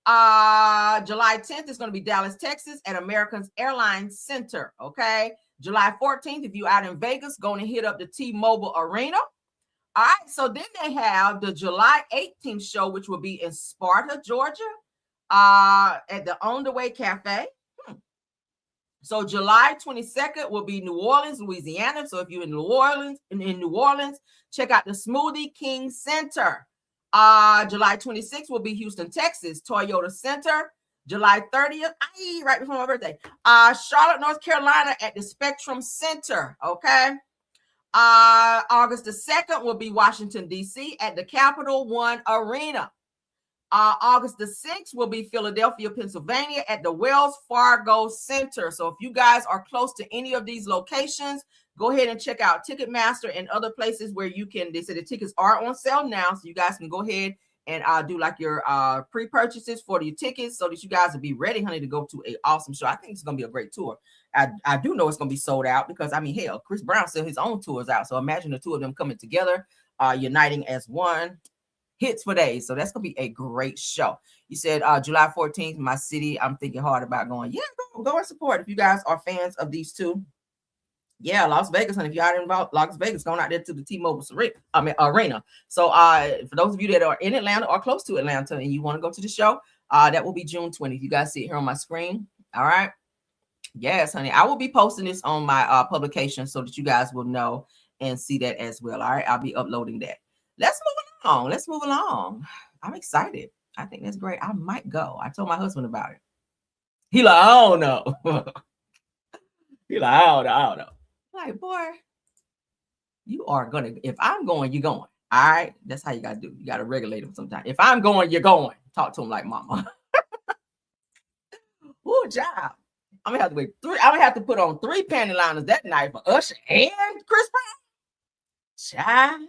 S1: July 10th is going to be Dallas, Texas at American Airlines Center. Okay. July 14th, if you're out in Vegas, going to hit up the T-Mobile Arena. All right. So then they have the July 18th show, which will be in Sparta, Georgia, at the On the Way Cafe. So July 22nd will be New Orleans, Louisiana. So if you're in New Orleans, check out the Smoothie King Center. July 26th will be Houston, Texas, Toyota Center. July 30th, right before my birthday, Charlotte, North Carolina at the Spectrum Center. Okay. August the 2nd will be Washington, D.C. at the Capital One Arena. August the 6th will be Philadelphia, Pennsylvania at the Wells Fargo Center. So if you guys are close to any of these locations, go ahead and check out Ticketmaster and other places where you can, they say the tickets are on sale now. So you guys can go ahead and do like your pre-purchases for your tickets so that you guys will be ready, honey, to go to an awesome show. I think it's going to be a great tour. I do know it's going to be sold out because, I mean, hell, Chris Brown still his own tours out. So imagine the two of them coming together, uniting as one. hits for days. So that's gonna be a great show. You said July 14th, my city. I'm thinking hard about going. Yeah, go and support if you guys are fans of these two. Yeah, Las Vegas, and if you are involved, Las Vegas, going out there to the T-Mobile Arena. So for those of you that are in Atlanta or close to Atlanta and you want to go to the show, that will be June 20th. You guys see it here on my screen. All right. Yes, honey. I will be posting this on my publication so that you guys will know and see that as well. All right. I'll be uploading that. Let's move along. I'm excited. I think that's great. I might go. I told my husband about it. He like, I don't know. He like, I don't know. Like, boy, you are gonna. If I'm going, you're going. All right, that's how you gotta do. You gotta regulate him sometimes. If I'm going, you're going. Talk to him like mama. Ooh, job. I'm gonna have to wait three. I'm gonna have to put on 3 panty liners that night for Usher and Chris Brown. Child,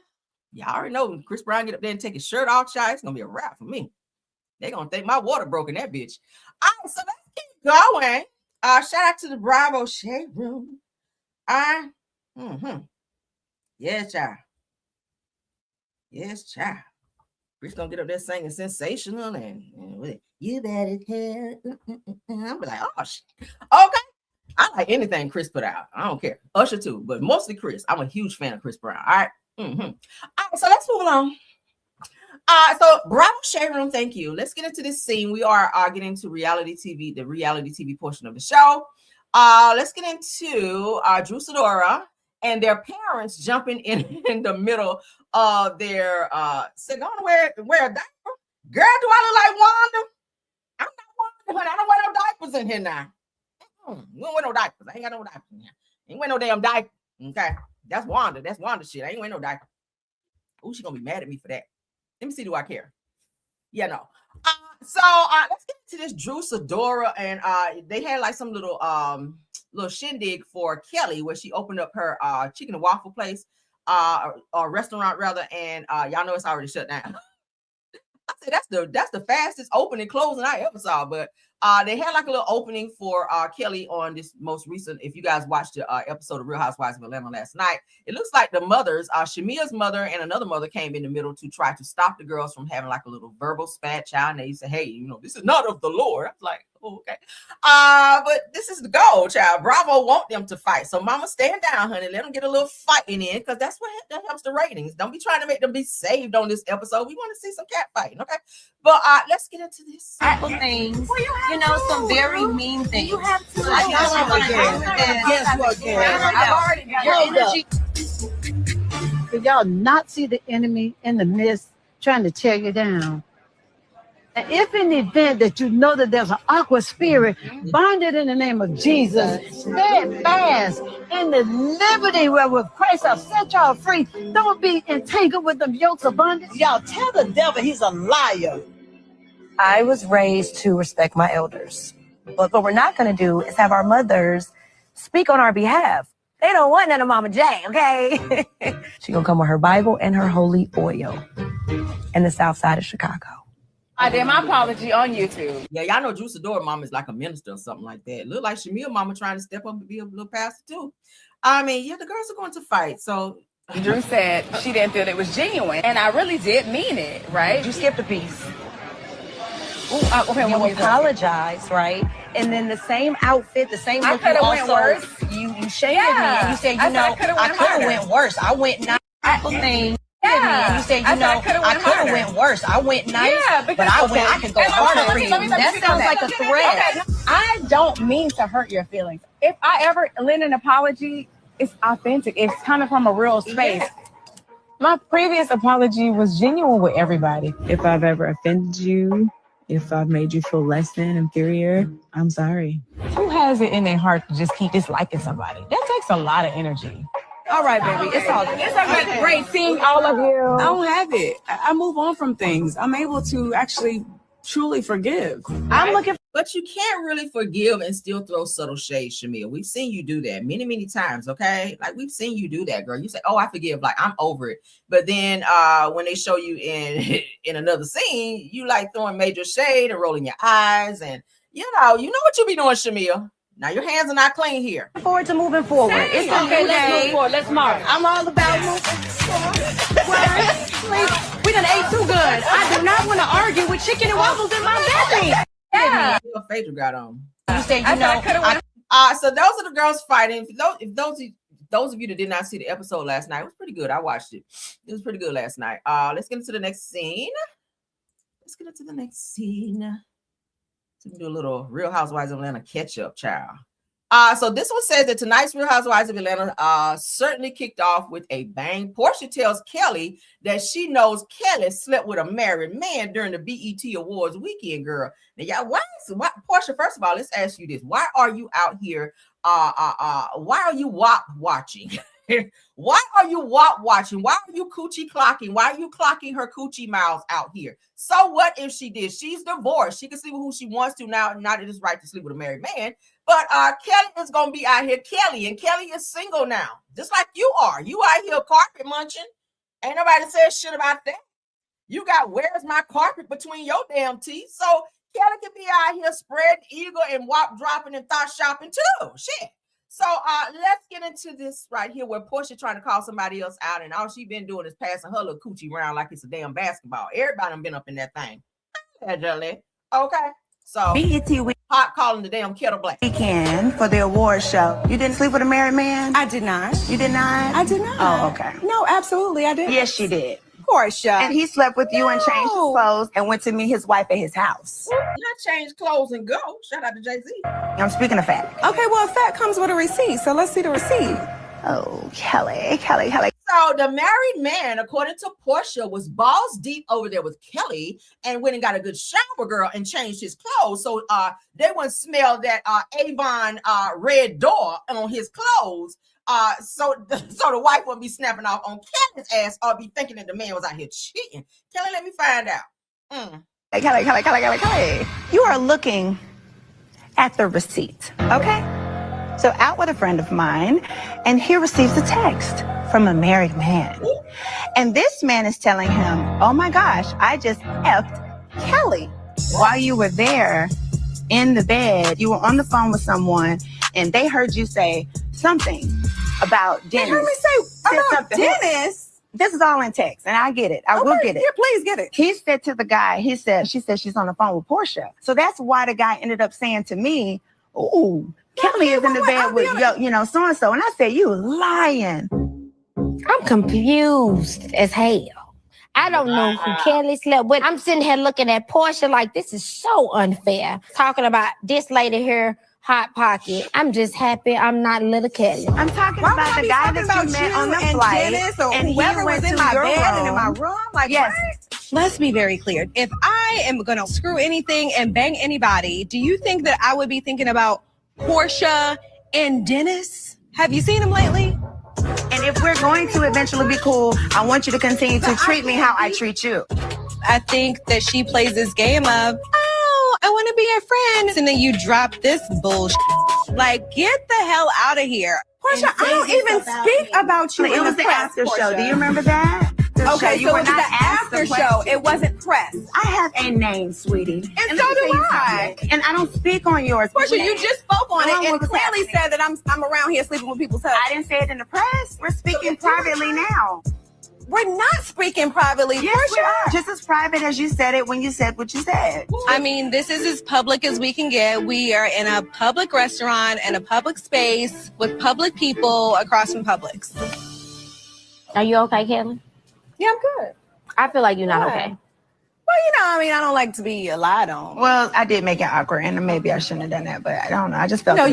S1: y'all already know when Chris Brown get up there and take his shirt off, child, it's gonna be a wrap for me. They're gonna think my water broke in that bitch. All right, so let's keep going. Shout out to the Bravo Shade Room. Yes, child. Yes, child. Chris gonna get up there singing sensational and you better care. I'm like, oh shit. Okay. I like anything Chris put out. I don't care. Usher too, but mostly Chris. I'm a huge fan of Chris Brown. All right. All right, so let's move along. So Bravo Shade Room, thank you. Let's get into this scene. We are getting to reality TV, the reality TV portion of the show. Let's get into Drew Sidora and their parents jumping in the middle of their saying, "I'm gonna wear a diaper." Girl, do I look like Wanda? I'm not Wanda, honey. I don't wear no diapers in here now. We don't wear no diapers. I ain't got no diapers in here. Ain't wear no damn diaper. Okay, that's Wanda. That's Wanda shit. I ain't wear no diaper. Oh, she gonna be mad at me for that. Let me see. Do I care? Yeah, no. So let's get into this Drew Sidora, and they had like some little shindig for Kelly where she opened up her chicken and waffle place, or restaurant rather, and y'all know it's already shut down. I said that's the fastest opening closing I ever saw, but they had like a little opening for Kelly on this most recent. If you guys watched the episode of Real Housewives of Atlanta last night, it looks like the mothers, Shamia's mother and another mother, came in the middle to try to stop the girls from having like a little verbal spat, child. And they said, "Hey, you know, this is not of the Lord." I was like, oh, okay. But this is the goal, child. Bravo want them to fight. So mama, stand down, honey. Let them get a little fighting in, because that's what that helps the ratings. Don't be trying to make them be saved on this episode. We want to see some cat fighting, okay? But let's get into this.
S8: Simple things, you know, some very mean things. You have to.
S9: Guess what,
S8: I've already got your energy.
S9: Can y'all not see the enemy in the midst trying to tear you down? And if in the event that you know that there's an awkward spirit, bind it in the name of Jesus. Stand fast in the liberty wherewith Christ has set y'all free. Don't be entangled with them yokes of bondage. Y'all tell the devil he's a liar.
S8: I was raised to respect my elders. But what we're not going to do is have our mothers speak on our behalf. They don't want none of Mama J, okay? She going to come with her Bible and her holy oil in the south side of Chicago.
S10: I did my apology on YouTube.
S1: Yeah, y'all know Drew Sidora mama is like a minister or something like that. Look like Shamia mama trying to step up and be a little pastor too. I mean, yeah, the girls are going to fight. So
S10: Drew said she didn't feel it was genuine. And I really did mean it, right?
S8: You skipped a piece.
S10: Okay,
S8: you apologize, right? And then the same outfit, the same look, you also, you shaded me and you said, you know, I could have went worse. I went nice. Thing. Yeah. You said, you know, I could have went worse. I went nice, but I could go harder for you. That sounds like a threat.
S10: Okay. I don't mean to hurt your feelings. If I ever lend an apology, it's authentic. It's coming from a real space.
S11: Yeah. My previous apology was genuine with everybody. If I've ever offended you, if I've made you feel less than, inferior, I'm sorry. Who has it in their heart to just keep disliking somebody? That takes a lot of energy.
S10: All right, baby. It's all good. It's okay. Great seeing all of you.
S11: I don't have it. I move on from things. I'm able to actually truly forgive.
S10: I'm looking for.
S1: But you can't really forgive and still throw subtle shade, Shamia. We've seen you do that many, many times, okay? Like, we've seen you do that, girl. You say, oh, I forgive. Like, I'm over it. But then when they show you in another scene, you like throwing major shade and rolling your eyes. And, you know what you be doing, Shamia. Now, your hands are not clean here.
S8: Forward to moving forward. It's
S10: okay. Let's move forward. Let's march.
S8: I'm all about moving. We done ate too good. I do not want to argue with chicken and waffles in my belly.
S1: Yeah. What Phaedra got on?
S8: You said you know.
S1: So those are the girls fighting. If those of you that did not see the episode last night, it was pretty good. I watched it. It was pretty good last night. Let's get into the next scene. So we can do a little Real Housewives of Atlanta catch-up, child. So this one says that tonight's Real Housewives of Atlanta certainly kicked off with a bang. Portia tells Kelly that she knows Kelly slept with a married man during the BET Awards weekend, girl. Now, y'all, why, Portia, first of all, let's ask you this. Why are you out here? Why are you WAP watching? Why are you WAP watching? Why are you coochie clocking? Why are you clocking her coochie mouths out here? So what if she did? She's divorced. She can sleep with who she wants to now. Not that it's right to sleep with a married man. But Kelly is going to be out here. Kelly is single now. Just like you are. You out here carpet munching. Ain't nobody said shit about that. You got where's my carpet between your damn teeth. So Kelly can be out here spread eagle and WAP dropping and thought shopping too. Shit. So let's get into this right here where Portia trying to call somebody else out, and all she been doing is passing her little coochie around like it's a damn basketball. Everybody done been up in that thing. Okay. So
S8: BET
S1: hot calling the damn kettle black.
S8: weekend for the award show. You didn't sleep with a married man? I did not. You did not? I did not. Oh, okay. No, absolutely I did. Yes, you did. Portia. And he slept with you and changed his clothes and went to meet his wife at his house.
S1: Not change clothes and go. Shout out to Jay-Z.
S8: I'm speaking of fact. Okay, well, fact comes with a receipt, so let's see the receipt. Oh, Kelly.
S1: So the married man, according to Portia, was balls deep over there with Kelly and went and got a good shower, girl, and changed his clothes. So they wouldn't smell that Avon red door on his clothes. So the wife wouldn't be snapping off on Kelly's ass or be thinking that the man was out here cheating. Kelly, let me find out.
S8: Hey, Kelly. You are looking at the receipt, okay? So out with a friend of mine, and he receives a text from a married man. And this man is telling him, oh my gosh, I just effed Kelly. While you were there in the bed, you were on the phone with someone, and they heard you say something about Dennis. They heard me say about Dennis? This is all in text, and I get it. I will get it. Yeah, please get it. He said to the guy, she said she's on the phone with Portia. So that's why the guy ended up saying to me, ooh, Kelly is in the bed with, so-and-so. And I said, you lying.
S12: I'm confused as hell. I don't know who Kelly slept with. I'm sitting here looking at Portia like this is so unfair. Talking about this lady here, Hot Pocket. I'm just happy I'm not little Kelly.
S8: I'm talking about the guy that you met on the flight. Dennis or and whoever was in my bed and in my room. Like, yes. What?
S10: Let's be very clear. If I am going to screw anything and bang anybody, do you think that I would be thinking about Portia and Dennis? Have you seen him lately?
S8: And if we're going to eventually be cool, I want you to continue to treat me how I treat you.
S10: I think that she plays this game of, I want to be your friend. And then you drop this bullshit. Like, get the hell out of here. Portia, I don't even speak about you.
S8: It was the after show. Do you remember that?
S10: Okay, so it was the after show. It wasn't press.
S8: I have a name, sweetie.
S10: And so do I.
S8: And I don't speak on yours.
S10: Portia, you just spoke on it and clearly said that I'm around here sleeping with people's husbands.
S8: I didn't say it in the press. We're speaking privately now.
S10: We're not speaking privately,
S8: yes,
S10: Portia.
S8: We are. Just as private as you said it when you said what you said.
S10: I mean, this is as public as we can get. We are in a public restaurant and a public space with public people across from Publix.
S12: Are you okay, Kelly?
S10: Yeah, I'm good.
S12: I feel like you're not okay.
S10: Well, I mean, I don't like to be lied on.
S8: Well, I did make it awkward, and maybe I shouldn't have done that, but I don't know. I just felt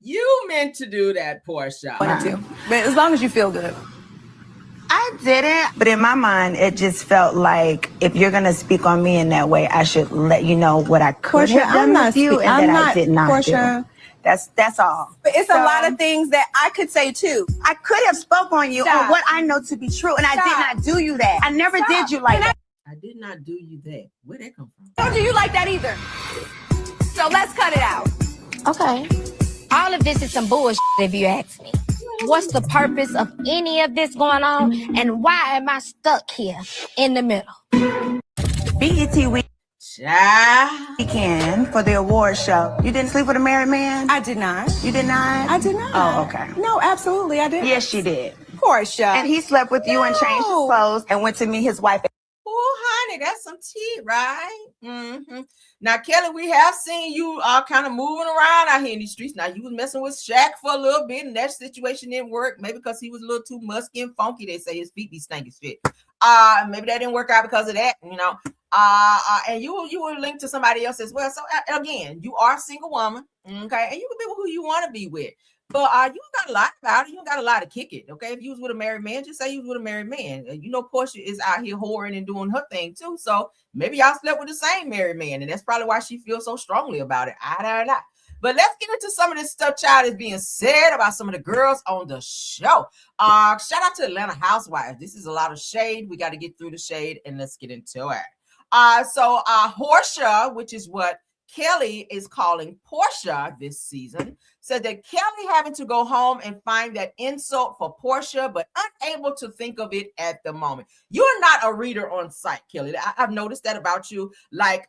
S1: you meant to do that, Portia.
S10: Wanted to. But as long as you feel good.
S8: I didn't, but in my mind, it just felt like if you're going to speak on me in that way, I should let you know what I could have done with you and that I did not do. That's all.
S10: But it's a lot of things that I could say too.
S8: I could have spoke on you on what I know to be true, and I did not do you that. I never did you like that.
S1: I did not do you that. Where'd that come from?
S10: I don't do you like that either. So let's cut it out.
S12: Okay. All of this is some bullshit if you ask me. What's the purpose of any of this going on, and why am I stuck here in the middle?
S8: BET weekend for the award show. You didn't sleep with a married man?
S10: I did not.
S8: You did not?
S10: I did not.
S8: Oh, okay.
S10: No, absolutely I did.
S8: Yes, you did.
S10: Portia.
S8: And he slept with you and changed his clothes and went to meet his wife.
S1: Oh, honey, that's some tea, right? Mm-hmm. Now, Kelly, we have seen you kind of moving around out here in these streets. Now, you was messing with Shaq for a little bit, and that situation didn't work. Maybe because he was a little too musky and funky. They say his feet be stinking shit. Maybe that didn't work out because of that, you know. And you were linked to somebody else as well. So again, you are a single woman, okay, and you can be with who you want to be with. But you don't got a lot about it. You don't got a lot to kick it, okay? If you was with a married man, just say you was with a married man. You know, Portia is out here whoring and doing her thing too. So maybe y'all slept with the same married man, and that's probably why she feels so strongly about it. I don't know. But let's get into some of this stuff, child, is being said about some of the girls on the show. Shout out to Atlanta Housewives. This is a lot of shade. We got to get through the shade, and let's get into it. So Portia, which is what Kelly is calling Portia this season, said that Kelly having to go home and find that insult for Portia, but unable to think of it at the moment. You're not a reader on site, Kelly. I've noticed that about you. Like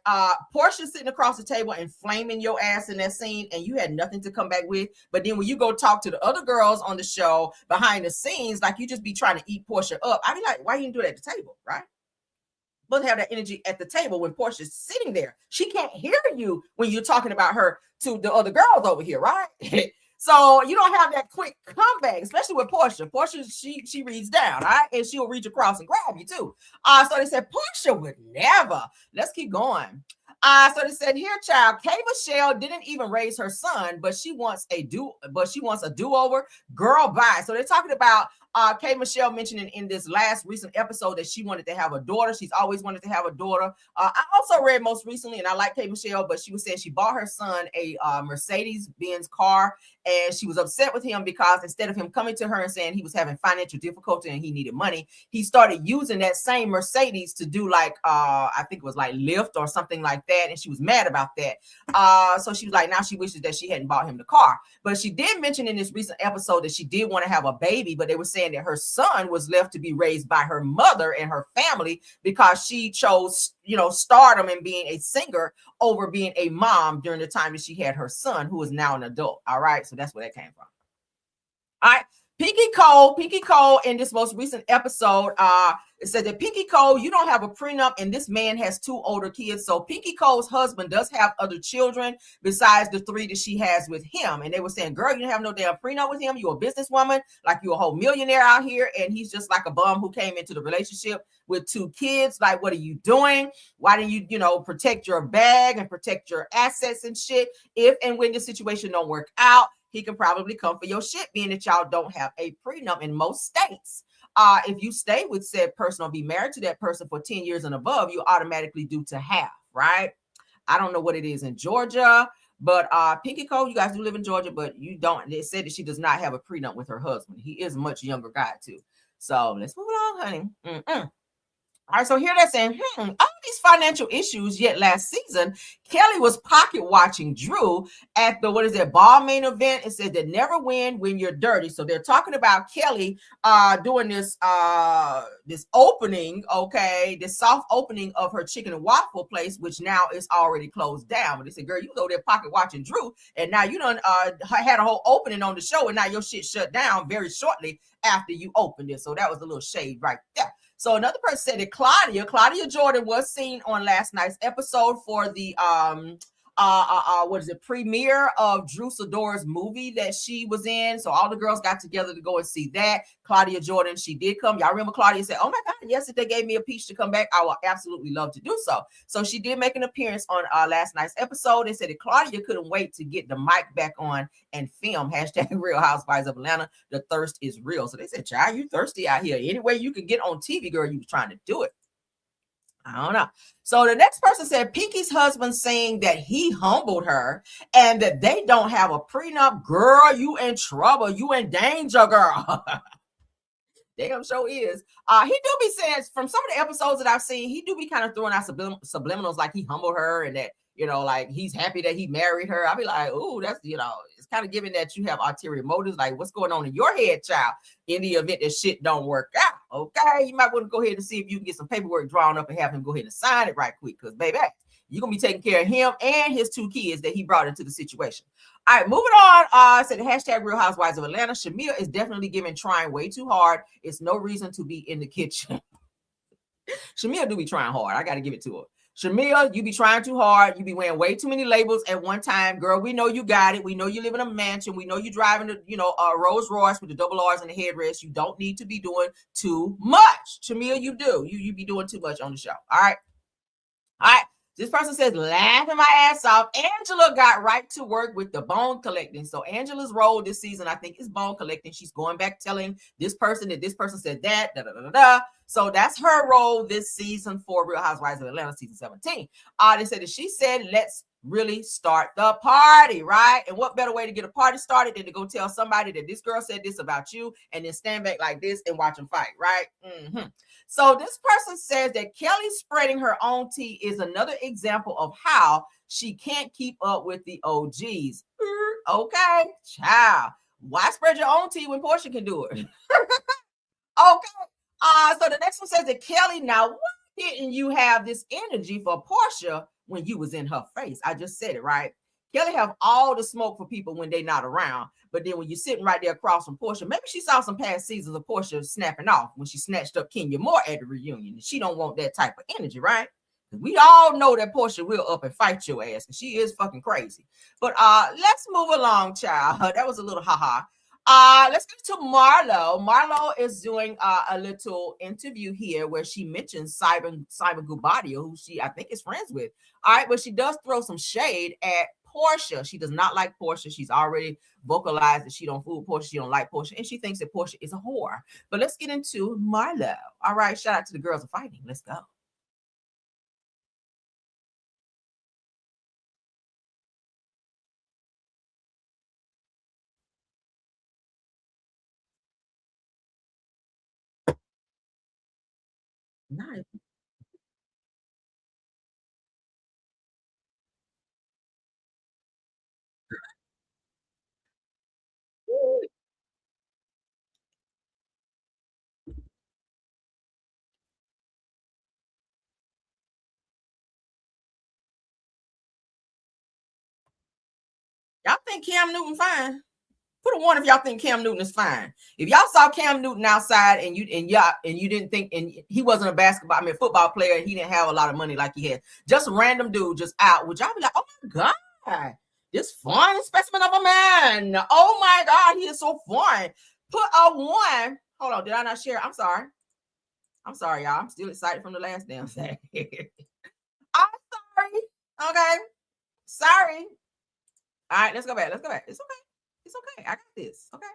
S1: Portia sitting across the table and flaming your ass in that scene, and you had nothing to come back with. But then when you go talk to the other girls on the show behind the scenes, like you just be trying to eat Portia up. I mean, like, why you didn't do that at the table, right? But have that energy at the table when Portia's sitting there. She can't hear you when you're talking about her to the other girls over here, right? So you don't have that quick comeback, especially with Portia. Portia, she reads down, right? And she'll reach across and grab you too. So they said Portia would never. Let's keep going. So they said here, child, K. Michelle didn't even raise her son, but she wants a do-over. Girl, bye. So they're talking about K. Michelle mentioning in this last recent episode that she wanted to have a daughter. She's always wanted to have a daughter. I also read most recently, and I like K. Michelle, but she was saying she bought her son a Mercedes-Benz car, and she was upset with him because instead of him coming to her and saying he was having financial difficulty and he needed money, he started using that same Mercedes to do like, I think it was like Lyft or something like that, and she was mad about that. So she was like, now she wishes that she hadn't bought him the car. But she did mention in this recent episode that she did want to have a baby, but they were saying that her son was left to be raised by her mother and her family because she chose, you know, stardom and being a singer over being a mom during the time that she had her son, who is now an adult. All right. So that's where that came from. All right. Pinky Cole in this most recent episode, it said that Pinky Cole, you don't have a prenup, and this man has 2 older kids. So Pinky Cole's husband does have other children besides the 3 that she has with him. And they were saying, girl, you don't have no damn prenup with him. You're a businesswoman, like you're a whole millionaire out here. And he's just like a bum who came into the relationship with 2 kids. Like, what are you doing? Why didn't you, you know, protect your bag and protect your assets and shit? If and when the situation don't work out, he can probably come for your shit, being that y'all don't have a prenup in most states. If you stay with said person or be married to that person for 10 years and above, you automatically do to half, right? I don't know what it is in Georgia, but Pinky Cole, you guys do live in Georgia, but you don't. They said that she does not have a prenup with her husband. He is a much younger guy too. So let's move along, honey. All right, so here they're saying, all these financial issues, yet last season, Kelly was pocket watching Drew at the, ball main event. It said that never win when you're dirty. So they're talking about Kelly doing this opening, okay, this soft opening of her chicken and waffle place, which now is already closed down. But they said, girl, you go there pocket watching Drew, and now you done had a whole opening on the show, and now your shit shut down very shortly after you opened it. So that was a little shade right there. So another person said that Claudia Jordan was seen on last night's episode for the premiere of Drew Sidor's movie that she was in. So all the girls got together to go and see that. Claudia Jordan, she did come. Y'all remember Claudia said, oh my God, yes, if they gave me a piece to come back, I would absolutely love to do so. So she did make an appearance on last night's episode. They said that Claudia couldn't wait to get the mic back on and film #Real Housewives of Atlanta. The thirst is real. So they said, child, you thirsty out here. Any way you could get on TV, girl, you was trying to do it. I don't know. So the next person said Pinky's husband saying that he humbled her and that they don't have a prenup. Girl, you in trouble. You in danger, girl. Damn sure is. He do be saying, from some of the episodes that I've seen, he do be kind of throwing out subliminals like he humbled her and that, you know, like he's happy that he married her. I'll be like, oh, that's, you know, it's kind of giving that you have ulterior motives. Like, what's going on in your head, child, in the event that shit don't work out? Okay, you might want to go ahead and see if you can get some paperwork drawn up and have him go ahead and sign it right quick. Because, baby, you're going to be taking care of him and his 2 kids that he brought into the situation. All right, moving on. Said the hashtag Real Housewives of Atlanta. Shamia is definitely trying way too hard. It's no reason to be in the kitchen. Shamia do be trying hard. I got to give it to her. Shamia, you be trying too hard. You be wearing way too many labels at one time. Girl, we know you got it. We know you live in a mansion. We know you driving a Rolls Royce with the double R's and the headrest. You don't need to be doing too much. Shamia, you do. You be doing too much on the show. All right. All right. This person says, laughing my ass off. Angela got right to work with the bone collecting. So Angela's role this season, I think, is bone collecting. She's going back telling this person that this person said that. So that's her role this season for Real Housewives of Atlanta season 17. They said that she said, let's really start the party, right? And what better way to get a party started than to go tell somebody that this girl said this about you and then stand back like this and watch them fight, right? Mm-hmm. So this person says that Kelly spreading her own tea is another example of how she can't keep up with the OGs. Okay, child. Why spread your own tea when Portia can do it? Okay. So the next one says that Kelly, now why didn't you have this energy for Portia when you was in her face? I just said it, right? Kelly have all the smoke for people when they not around. But then when you're sitting right there across from Portia, maybe she saw some past seasons of Portia snapping off when she snatched up Kenya Moore at the reunion. And she don't want that type of energy, right? We all know that Portia will up and fight your ass, and she is fucking crazy. But let's move along, child. That was a little haha. Let's get to Marlo. Marlo is doing a little interview here where she mentions Simon Gubadia, who she, I think, is friends with. All right, but she does throw some shade at Portia. She does not like Portia. She's already vocalized that she don't fool Portia. She don't like Portia, and she thinks that Portia is a whore. But let's get into Marlo. All right, shout out to the girls of fighting. Let's go. Nice. Y'all think Cam Newton fine? Put a one if y'all think Cam Newton is fine. If y'all saw Cam Newton outside and you didn't think, and he wasn't a football player, and he didn't have a lot of money like he had, just a random dude just out, would y'all be like, oh my God, this fine specimen of a man. Oh my God, he is so fine. Put a one. Hold on, did I not share? I'm sorry, y'all. I'm still excited from the last damn thing. I'm sorry. Okay. Sorry. All right, let's go back. It's okay. It's okay. I got this. Okay.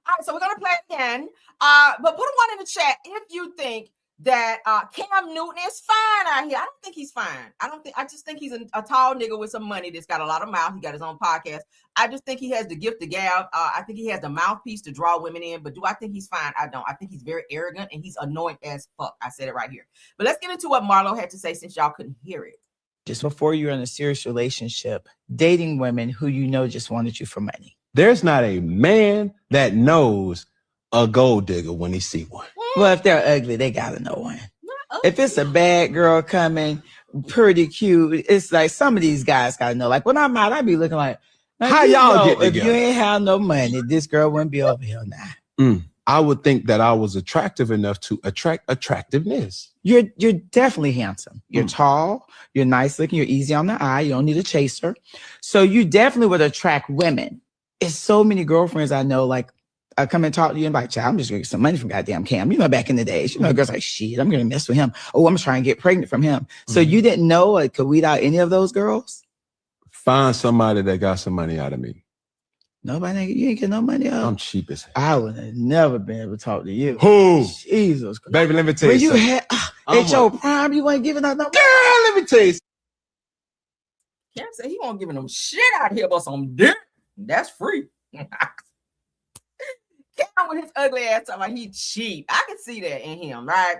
S1: All right, so we're gonna play again. But put a one in the chat if you think that Cam Newton is fine out here. I don't think he's fine. I just think he's a tall nigga with some money that's got a lot of mouth. He got his own podcast. I just think he has the gift of gab. I think he has the mouthpiece to draw women in. But do I think he's fine? I don't. I think he's very arrogant and he's annoying as fuck. I said it right here. But let's get into what Marlo had to say since y'all couldn't hear it.
S13: Just before you're in a serious relationship, dating women who you know just wanted you for money.
S14: There's not a man that knows a gold digger when he see one.
S13: Well, if they're ugly, they gotta know one. If it's a bad girl coming, pretty cute, it's like some of these guys gotta know. Like when I'm out, I be looking like,
S14: how y'all get together?
S13: If you ain't have no money, this girl wouldn't be over here now.
S14: I would think that I was attractive enough to attract attractiveness.
S13: You're definitely handsome. You're tall. You're nice looking. You're easy on the eye. You don't need a chaser. So you definitely would attract women. It's so many girlfriends I know, like, I come and talk to you and like, child, I'm just gonna get some money from goddamn Cam. You know, back in the days, girls like, shit, I'm gonna mess with him. Oh, I'm trying to get pregnant from him. So you didn't know I could weed out any of those girls?
S14: Find somebody that got some money out of me.
S13: Nobody, you ain't get no money out.
S14: I'm cheap as hell.
S13: I would have never been able to talk to you.
S14: Who?
S13: Jesus Christ.
S14: Baby, let me tell you something.
S13: At your prime, you weren't giving out no money.
S14: Girl, let me tell you.
S1: Cam said he won't giving them shit out here but some dick. That's free. Cam with his ugly ass talking about he cheap. I can see that in him, right?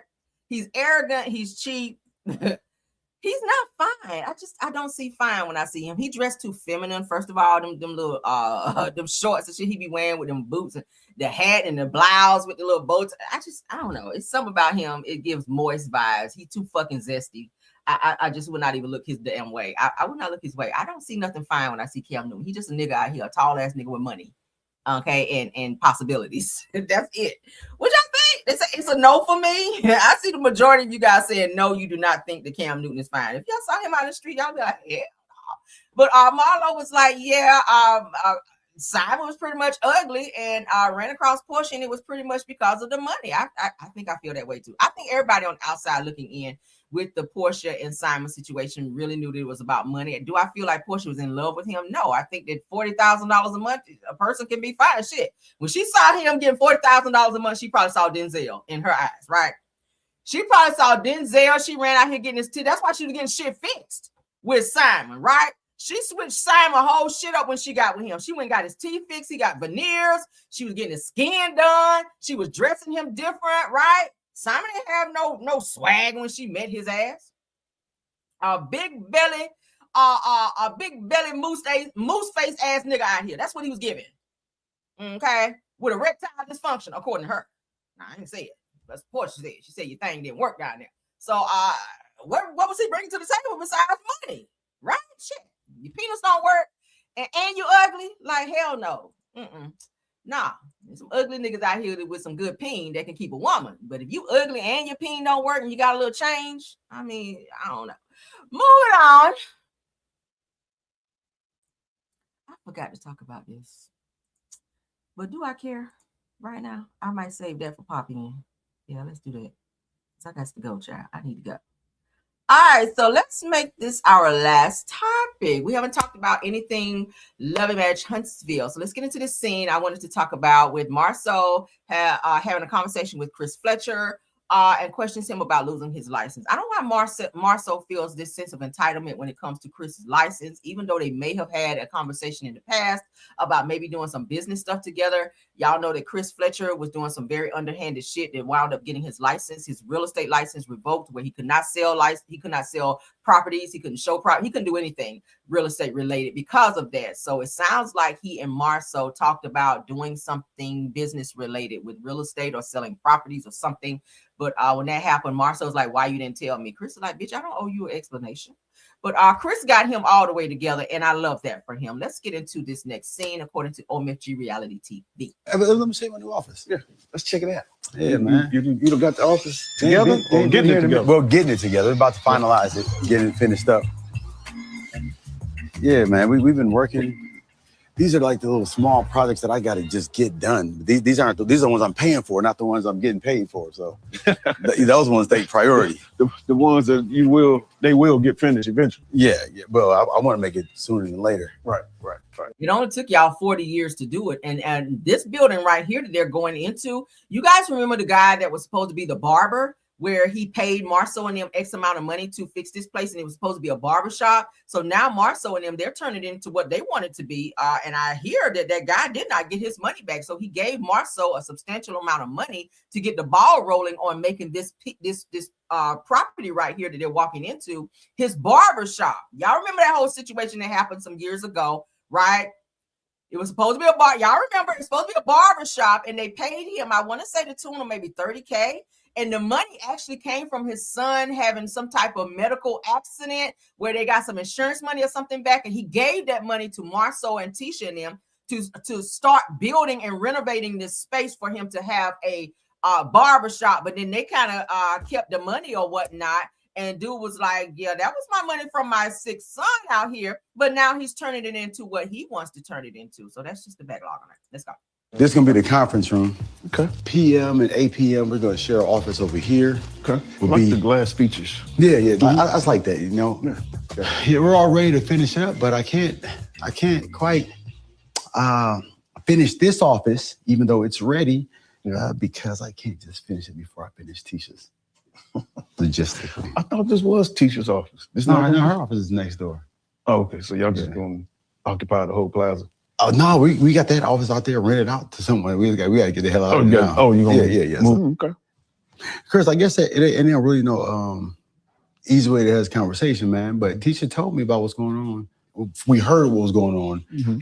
S1: He's arrogant. He's cheap. He's not fine. I don't see fine when I see him. He dressed too feminine. First of all, them little them shorts and shit he be wearing with them boots and the hat and the blouse with the little bows. I don't know. It's something about him. It gives moist vibes. He's too fucking zesty. I just would not even look his damn way. I would not look his way. I don't see nothing fine when I see Cam Newton. He's just a nigga out here, a tall ass nigga with money, okay, and possibilities. That's it. Which I think it's a no for me. I see the majority of you guys saying no. You do not think that Cam Newton is fine. If y'all saw him out in the street, y'all be like, yeah. But Marlo was like, yeah. Simon was pretty much ugly and ran across Portia, and it was pretty much because of the money. I think I feel that way too. I think everybody on the outside looking in with the Portia and Simon situation really knew that it was about money. Do I feel like Portia was in love with him? No, I think that $40,000 a month, a person can be fine. Shit. When she saw him getting $40,000 a month, she probably saw Denzel in her eyes, right? She probably saw Denzel. She ran out here getting his teeth. That's why she was getting shit fixed with Simon, right? She switched Simon whole shit up when she got with him. She went and got his teeth fixed. He got veneers. She was getting his skin done. She was dressing him different, right? Simon didn't have no swag when she met his ass. A big belly moose face ass nigga out here. That's what he was giving. Okay, with erectile dysfunction, according to her. Nah, I didn't say it. That's what she said. She said your thing didn't work down there. So, what was he bringing to the table besides money? Right? Shit. Your penis don't work, and you ugly? Like hell no. Nah, there's some ugly niggas out here with some good peen that can keep a woman. But if you ugly and your peen don't work and you got a little change, I mean, I don't know. Moving on. I forgot to talk about this, but do I care right now? I might save that for popping in. Yeah, let's do that. So I got to go, child. I need to go. All right, so let's make this our last topic. We haven't talked about anything Love and Marriage Huntsville. So let's get into this scene I wanted to talk about with Marceau having a conversation with Chris Fletcher and questions him about losing his license. I don't know why Marceau feels this sense of entitlement when it comes to Chris's license, even though they may have had a conversation in the past about maybe doing some business stuff together. Y'all know that Chris Fletcher was doing some very underhanded shit that wound up getting his license, his real estate license revoked, where he could not sell properties, he couldn't show property, he couldn't do anything real estate related because of that. So it sounds like he and Marceau talked about doing something business related with real estate or selling properties or something. But when that happened, Marceau's like, why you didn't tell me? Chris is like, bitch, I don't owe you an explanation. But Chris got him all the way together, and I love that for him. Let's get into this next scene according to OMFG Reality TV.
S15: Let me see my new office. Yeah, let's check it out. Yeah, man.
S16: You done got the office together? Or getting it together?
S15: Well, getting it together. We're about to finalize it, getting it finished up. Yeah, man. We've been working. These are like the little small projects that I got to just get done. These are the ones I'm paying for, not the ones I'm getting paid for. So those ones take priority.
S16: The ones that they will get finished eventually.
S15: Yeah. Well, I want to make it sooner than later.
S16: Right.
S1: It only took y'all 40 years to do it. And this building right here that they're going into, you guys remember the guy that was supposed to be the barber, where he paid Marceau and them X amount of money to fix this place, and it was supposed to be a barbershop. So now Marceau and them, they're turning it into what they want it to be. And I hear that guy did not get his money back. So he gave Marceau a substantial amount of money to get the ball rolling on making this property right here that they're walking into his barbershop. Y'all remember that whole situation that happened some years ago, right? It was supposed to be a bar. Y'all remember it's supposed to be a barbershop, and they paid him, I want to say the tune of maybe $30K. And the money actually came from his son having some type of medical accident where they got some insurance money or something back. And he gave that money to Marceau and Tisha and them to start building and renovating this space for him to have a barbershop. But then they kind of kept the money or whatnot. And dude was like, yeah, that was my money from my sick son out here. But now he's turning it into what he wants to turn it into. So that's just the backlog on it. Let's go.
S15: This is going to be the conference room.
S16: Okay.
S15: PM and 8 p.m. We're going to share an office over here.
S16: Okay. Like the glass features.
S15: Yeah. I like that, you know. Yeah, we're all ready to finish up, but I can't quite finish this office, even though it's ready, because I can't just finish it before I finish Tisha's. Logistically.
S16: I thought this was Tisha's office.
S15: No, her office is next door.
S16: Oh, okay. So y'all just going to occupy the whole plaza.
S15: Oh no, we got that office out there rented out to someone. We got to get the hell out of there.
S16: Oh, you gonna
S15: yeah.
S16: Move? Okay.
S15: Chris, I guess it ain't really no easy way to have this conversation, man. But Tisha told me about what's going on. We heard what was going on. Mm-hmm.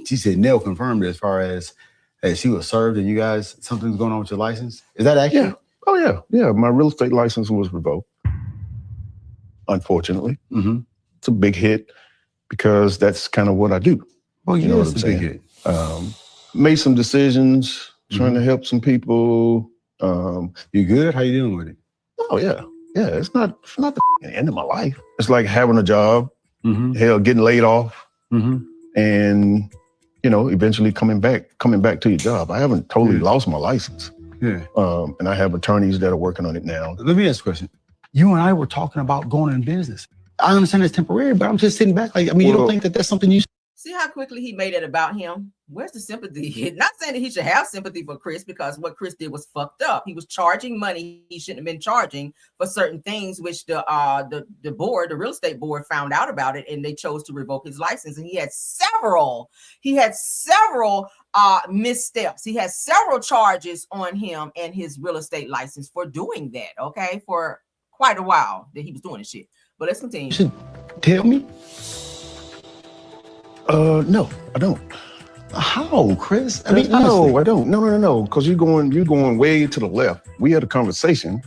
S15: She said Nell confirmed it as far as that she was served and you guys, something's going on with your license. Is that accurate?
S16: Yeah. Oh yeah. My real estate license was revoked. unfortunately. It's a big hit because that's kind of what I do.
S15: Well,
S16: you know what I'm
S15: it's a big
S16: saying?
S15: hit.
S16: Made some decisions, trying to help some people.
S15: You good? How you doing with it?
S16: Oh yeah. Yeah, it's not the end of my life. It's like having a job, hell, getting laid off, and eventually coming back to your job. I haven't totally lost my license.
S15: Yeah.
S16: And I have attorneys that are working on it now.
S15: Let me ask a question. You and I were talking about going in business. I understand it's temporary, but I'm just sitting back. Like, I mean, you don't think that that's something you...
S1: See how quickly he made it about him? Where's the sympathy? Not saying that he should have sympathy for Chris, because what Chris did was fucked up. He was charging money he shouldn't have been charging for certain things, which the board, the real estate board, found out about it, and they chose to revoke his license. And he had several missteps. He has several charges on him and his real estate license for doing that. Okay, for quite a while that he was doing this shit. But let's continue.
S15: You should tell me.
S16: No, I don't.
S15: How, Chris? I mean,
S16: no, I don't. No. Because you're going way to the left. We had a conversation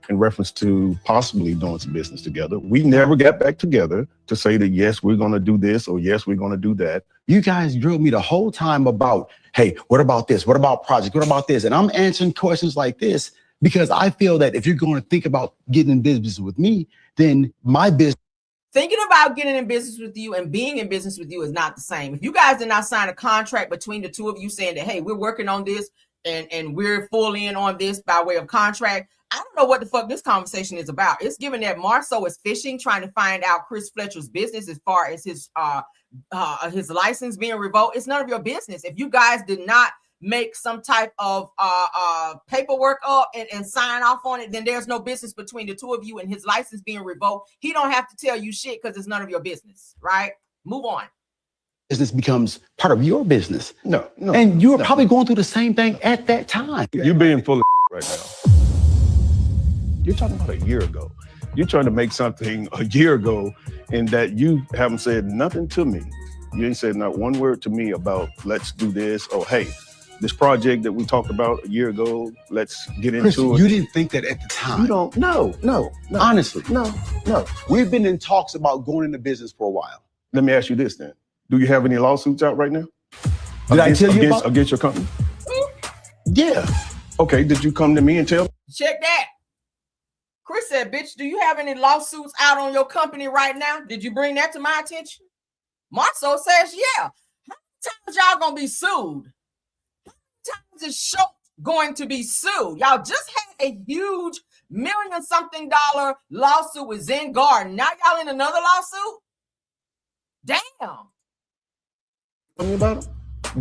S16: in reference to possibly doing some business together. We never got back together to say that, yes, we're going to do this, or yes, we're going to do that.
S15: You guys drilled me the whole time about, hey, what about this? What about projects? What about this? And I'm answering questions like this because I feel that if you're going to think about getting in business with me, then my business...
S1: Thinking about getting in business with you and being in business with you is not the same. If you guys did not sign a contract between the two of you saying that, hey, we're working on this and we're full in on this by way of contract, I don't know what the fuck this conversation is about. It's given that Marceau is fishing, trying to find out Chris Fletcher's business as far as his license being revoked. It's none of your business. If you guys did not make some type of paperwork up and sign off on it, then there's no business between the two of you and his license being revoked. He don't have to tell you shit because it's none of your business, right? Move on.
S15: Business becomes part of your business.
S16: No.
S15: And you were probably going through the same thing at that time.
S16: You're being full of right now. You're talking about a year ago. You're trying to make something a year ago and that you haven't said nothing to me. You ain't said not one word to me about let's do this, or hey, this project that we talked about a year ago, let's get
S15: Chris,
S16: into it.
S15: You didn't think that at the time.
S16: You don't, no.
S15: Honestly.
S16: No.
S15: We've been in talks about going into business for a while.
S16: Let me ask you this then. Do you have any lawsuits out right now?
S15: Did I tell you about?
S16: Against your company?
S15: Yeah.
S16: Okay, did you come to me and tell me?
S1: Check that. Chris said, bitch, do you have any lawsuits out on your company right now? Did you bring that to my attention? Marceau says, yeah. How many times y'all gonna be sued? Times is show going to be sued. Y'all just had a huge $million-something lawsuit with Zen Garden. Now y'all in another lawsuit? Damn.
S16: Tell me about it.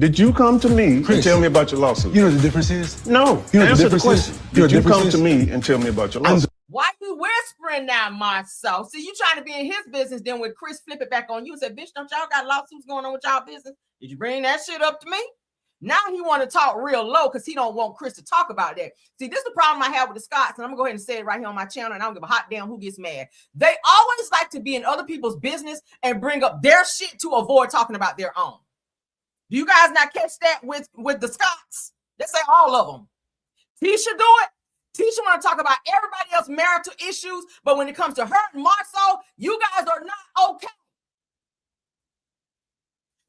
S16: Did you come to me and tell me about your lawsuit?
S15: You know what the difference is?
S16: No.
S15: You know
S16: Answer
S15: the
S16: the
S15: difference
S16: question.
S15: is?
S16: Did you come to me and tell me about your lawsuit?
S1: Why you whispering now, Marceau? See, you trying to be in his business, then when Chris flip it back on you and said, bitch, don't y'all got lawsuits going on with y'all business? Did you bring that shit up to me? Now he want to talk real low because he don't want Chris to talk about that. See, this is the problem I have with the Scots, and I'm gonna go ahead and say it right here on my channel, and I don't give a hot damn who gets mad. They always like to be in other people's business and bring up their shit to avoid talking about their own. Do you guys not catch that with the Scots? They say all of them. Tisha do it. Tisha want to talk about everybody else's marital issues, but when it comes to her and Marceau, you guys are not okay.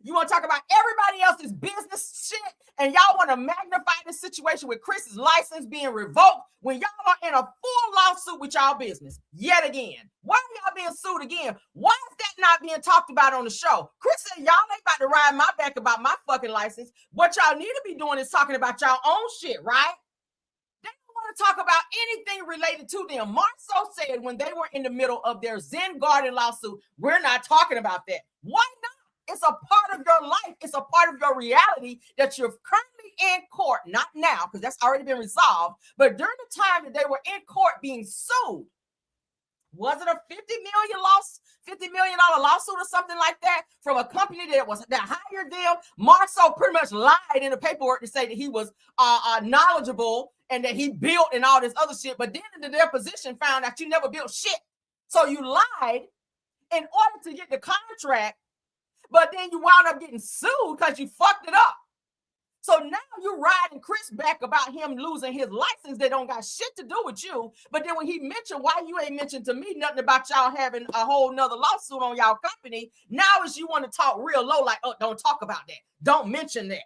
S1: You want to talk about everybody else's business shit, and y'all want to magnify the situation with Chris's license being revoked when y'all are in a full lawsuit with y'all business yet again. Why are y'all being sued again? Why is that not being talked about on the show? Chris said y'all ain't about to ride my back about my fucking license. What y'all need to be doing is talking about y'all own shit, right? They don't want to talk about anything related to them. Marceau said when they were in the middle of their Zen Garden lawsuit, we're not talking about that. Why not? It's a part of your life. It's a part of your reality that you're currently in court, not now, because that's already been resolved, but during the time that they were in court being sued. Was it a $50 million lawsuit or something like that from a company that hired them? Marceau pretty much lied in the paperwork to say that he was knowledgeable and that he built and all this other shit, but then in the deposition found out you never built shit. So you lied in order to get the contract, but then you wound up getting sued because you fucked it up. So now you're riding Chris back about him losing his license that don't got shit to do with you. But then when he mentioned, why you ain't mentioned to me nothing about y'all having a whole nother lawsuit on y'all company, now is you want to talk real low, like, oh, don't talk about that. Don't mention that.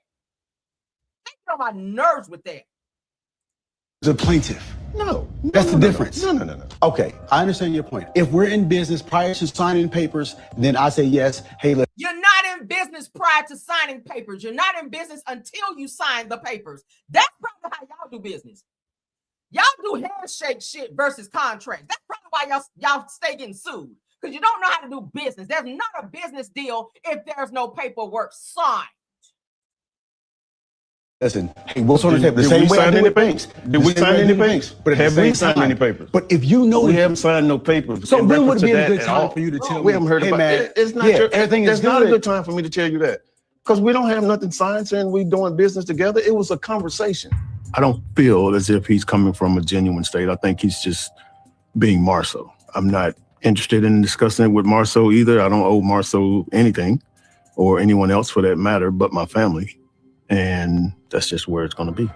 S1: I get on my nerves with that.
S15: The plaintiff.
S16: No.
S15: That's the difference.
S16: No.
S15: Okay, I understand your point. If we're in business prior to signing papers, then I say yes. Hey, look.
S1: You're not in business prior to signing papers. You're not in business until you sign the papers. That's probably how y'all do business. Y'all do handshake shit versus contracts. That's probably why y'all stay getting sued, because you don't know how to do business. There's not a business deal if there's no paperwork signed.
S15: Listen, hey, what's on the table? The
S16: Did
S15: same
S16: we
S15: way I
S16: sign
S15: do
S16: any
S15: with
S16: papers?
S15: banks.
S16: Did we sign any papers?
S15: But at
S16: have
S15: the
S16: we
S15: same
S16: signed
S15: time-
S16: any papers?
S15: But if you know
S16: we
S15: that-
S16: haven't signed no papers.
S15: So
S16: in
S15: when would
S16: reference
S15: be
S16: to
S15: a
S16: that
S15: good
S16: at
S15: time
S16: all.
S15: for you to tell
S16: We
S15: me,
S16: haven't heard
S15: hey,
S16: about
S15: man,
S16: it. It's not
S15: yeah,
S16: your,
S15: everything is
S16: it's not a
S15: good.
S16: good time for me to tell you that, because we don't have nothing signed saying we doing business together. It was a conversation. I don't feel as if he's coming from a genuine state. I think he's just being Marceau. I'm not interested in discussing it with Marceau either. I don't owe Marceau anything, or anyone else for that matter, but my family. And that's just where it's going to be.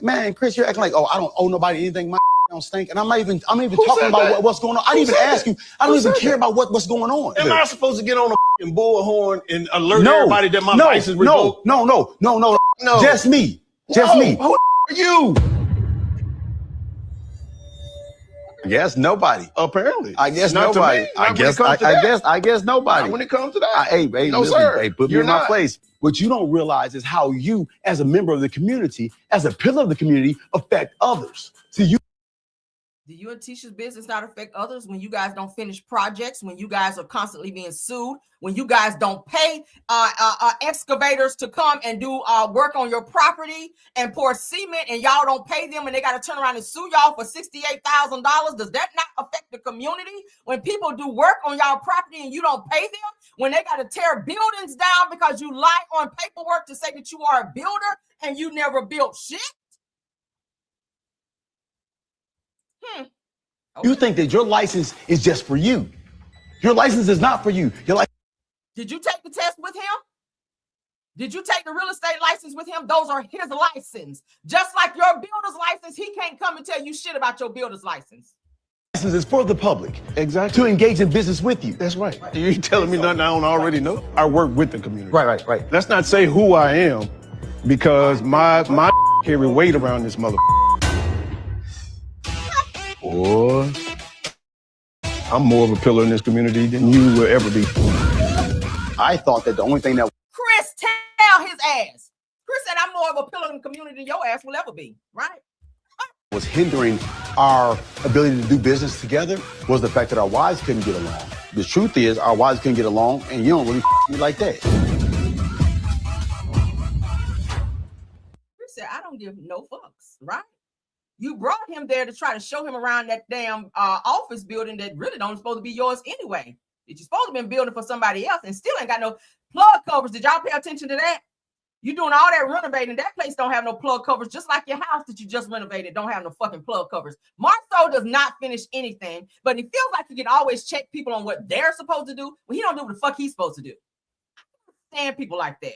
S15: Man, Chris, you're acting like, oh, I don't owe nobody anything. My don't stink. And I'm not even
S16: Who
S15: talking
S16: said
S15: about
S16: that?
S15: what's going on. I
S16: Who
S15: didn't even
S16: said
S15: ask
S16: that?
S15: you. I don't
S16: Who
S15: even
S16: said
S15: care
S16: that?
S15: about what's going on.
S16: Am I supposed to get on a f***ing bullhorn and alert
S15: No,
S16: everybody that my
S15: no,
S16: license revoked?
S15: no. Just me. Just me.
S16: Who are you?
S15: Yes, nobody.
S16: Apparently.
S15: I guess
S16: Not to
S15: nobody.
S16: me. Not when it comes to that.
S15: I guess nobody.
S16: Not when it comes to that.
S15: Hey,
S16: no,
S15: listen,
S16: sir.
S15: hey, put me
S16: You're
S15: in my
S16: not.
S15: place. What you don't realize is how you, as a member of the community, as a pillar of the community, affect others. See, you.
S1: Do you and Tisha's business not affect others when you guys don't finish projects, when you guys are constantly being sued, when you guys don't pay excavators to come and do work on your property and pour cement, and y'all don't pay them and they got to turn around and sue y'all for $68,000? Does that not affect the community? When people do work on y'all property and you don't pay them, when they got to tear buildings down because you lie on paperwork to say that you are a builder and you never built shit?
S15: Okay. You think that your license is just for you. Your license is not for you. Your license.
S1: Did you take the test with him? Did you take the real estate license with him? Those are his license. Just like your builder's license, he can't come and tell you shit about your builder's license.
S15: License is for the public.
S16: Exactly.
S15: To engage in business with you.
S16: That's right. You ain't telling me nothing I don't already know. I work with the community.
S15: Right.
S16: Let's not say who I am, because my carry weight around this mother. Boy, I'm more of a pillar in this community than you will ever be.
S15: I thought that the only thing that
S1: Chris, tell his ass. Chris said, I'm more of a pillar in the community than your ass will ever be, right?
S15: was hindering our ability to do business together was the fact that our wives couldn't get along. The truth is, our wives couldn't get along, and you don't really me like that.
S1: Chris said, I don't give no fucks, right? You brought him there to try to show him around that damn office building that really don't supposed to be yours anyway. That you're supposed to be building for somebody else and still ain't got no plug covers. Did y'all pay attention to that? You doing all that renovating. That place don't have no plug covers, just like your house that you just renovated don't have no fucking plug covers. Marceau does not finish anything, but he feels like he can always check people on what they're supposed to do when he don't do what the fuck he's supposed to do. I can't stand people like that.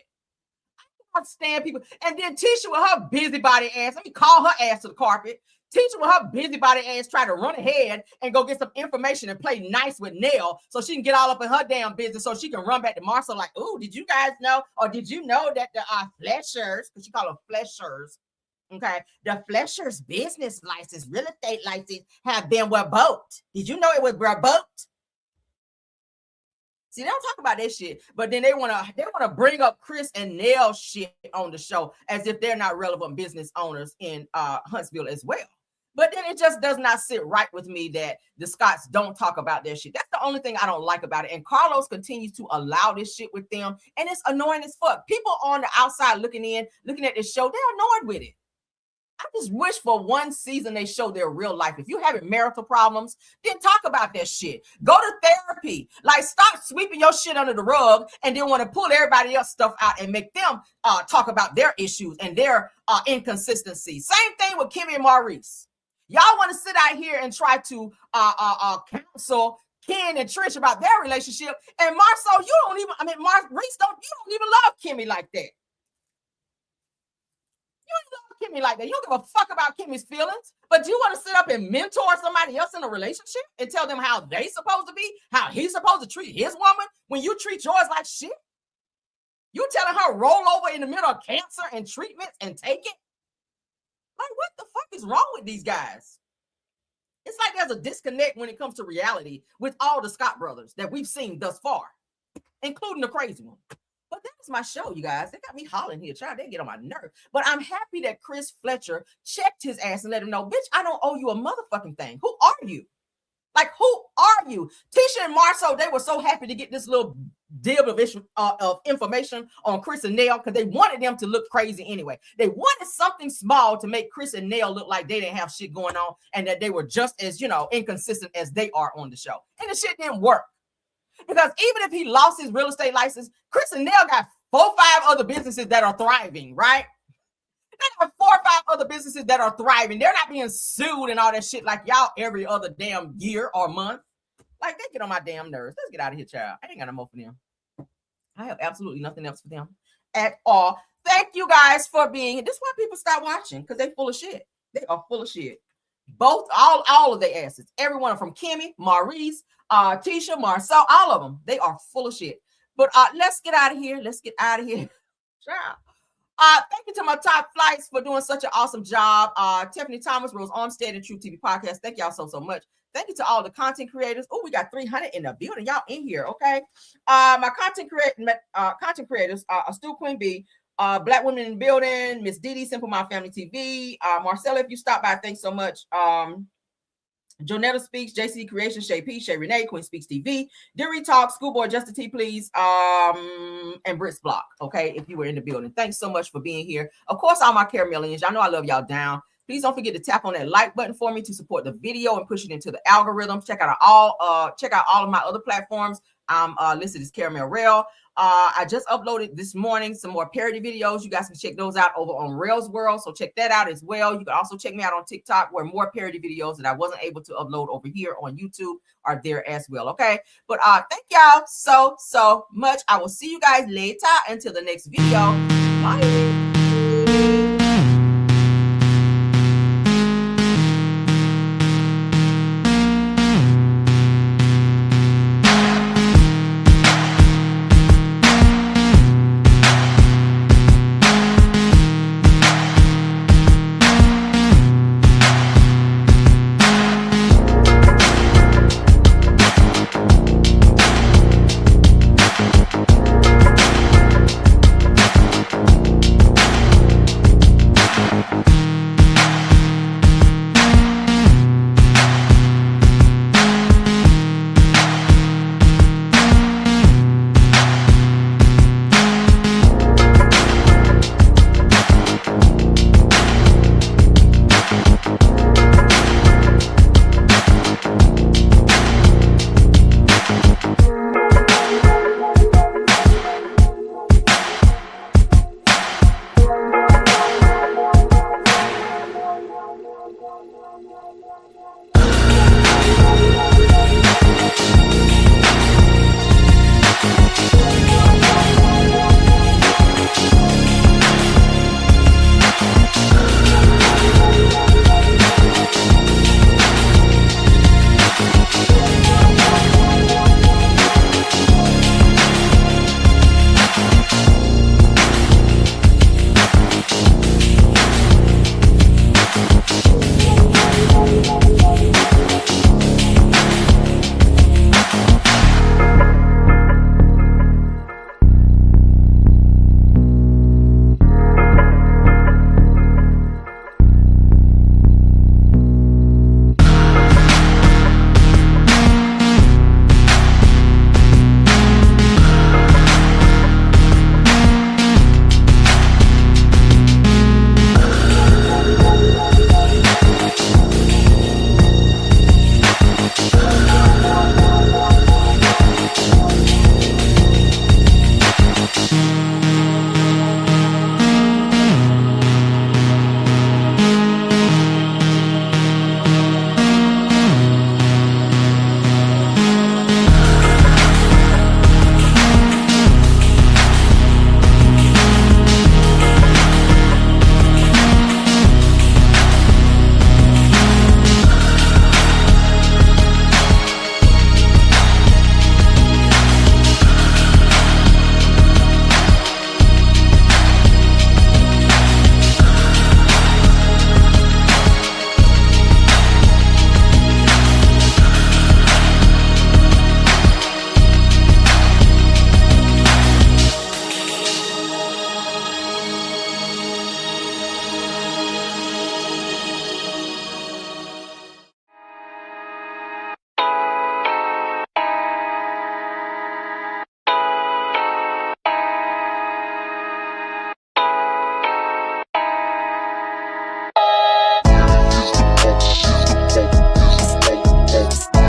S1: I can't stand people. And then Tisha with her busybody ass, let me call her ass to the carpet. Tisha with her busybody ass try to run ahead and go get some information and play nice with Nell so she can get all up in her damn business so she can run back to Marceau like, oh, did you guys know, or did you know that the Fleshers, because she call them Fleshers, okay, the Fleshers business license, real estate license have been revoked. Did you know it was revoked? See, they don't talk about that shit, but then they wanna bring up Chris and Nell shit on the show as if they're not relevant business owners in Huntsville as well. But then it just does not sit right with me that the Scotts don't talk about their shit. That's the only thing I don't like about it. And Carlos continues to allow this shit with them, and it's annoying as fuck. People on the outside looking at this show, they're annoyed with it. I just wish for one season they show their real life. If you're having marital problems, then talk about that shit. Go to therapy. Like, stop sweeping your shit under the rug and then want to pull everybody else stuff out and make them talk about their issues and their inconsistencies. Same thing with Kimmy and Maurice. Y'all want to sit out here and try to counsel Ken and Trish about their relationship, and Maurice, you don't even love Kimmy like that. Kimmy like that. You don't give a fuck about Kimmy's feelings, but you want to sit up and mentor somebody else in a relationship and tell them how they supposed to be, how he's supposed to treat his woman when you treat yours like shit. You telling her roll over in the middle of cancer and treatments and take it? Like, what the fuck is wrong with these guys? It's like there's a disconnect when it comes to reality with all the Scott brothers that we've seen thus far, including the crazy one. But that's my show, you guys. They got me hollering here, trying to get on my nerve. But I'm happy that Chris Fletcher checked his ass and let him know, bitch, I don't owe you a motherfucking thing. Who are you? Like, who are you? Tisha and Marceau, they were so happy to get this little dib of information on Chris and Nell because they wanted them to look crazy anyway. They wanted something small to make Chris and Nell look like they didn't have shit going on and that they were just as, inconsistent as they are on the show. And the shit didn't work. Because even if he lost his real estate license, Chris and Nell got 4 or 5 other businesses that are thriving, right? They have 4 or 5 other businesses that are thriving. They're not being sued and all that shit like y'all every other damn year or month. Like, they get on my damn nerves. Let's get out of here, child. I ain't got no more for them. I have absolutely nothing else for them at all. Thank you guys for being here. This is why people stop watching, because they full of shit. They are full of shit. Both, all of their asses. Every one from Kimmy, Maurice, Tisha, Marceau, all of them. They are full of shit. But let's get out of here. Let's get out of here. Ciao. Thank you to my top flights for doing such an awesome job. Tiffany Thomas, Rose Armstead, and True TV Podcast. Thank y'all so much. Thank you to all the content creators. Oh, we got 300 in the building. Y'all in here, okay? My content creators are Stu Queen B, Black Women in the Building, Miss Didi, Simple My Family TV, Marcella, if you stop by, thanks so much. Jonetta Speaks, JC Creations, Shay P, Shay Renee, Queen Speaks TV, Deary Talk, Schoolboy Justin T, please, and Brits Block, okay, if you were in the building. Thanks so much for being here. Of course, all my caramelians, y'all know I love y'all down. Please don't forget to tap on that like button for me to support the video and push it into the algorithm. Check out all of my other platforms. I'm listed as Caramel Rail. I just uploaded this morning some more parody videos. You guys can check those out over on Rail's World. So check that out as well. You can also check me out on TikTok where more parody videos that I wasn't able to upload over here on YouTube are there as well. Okay. But thank y'all so much. I will see you guys later until the next video. Bye.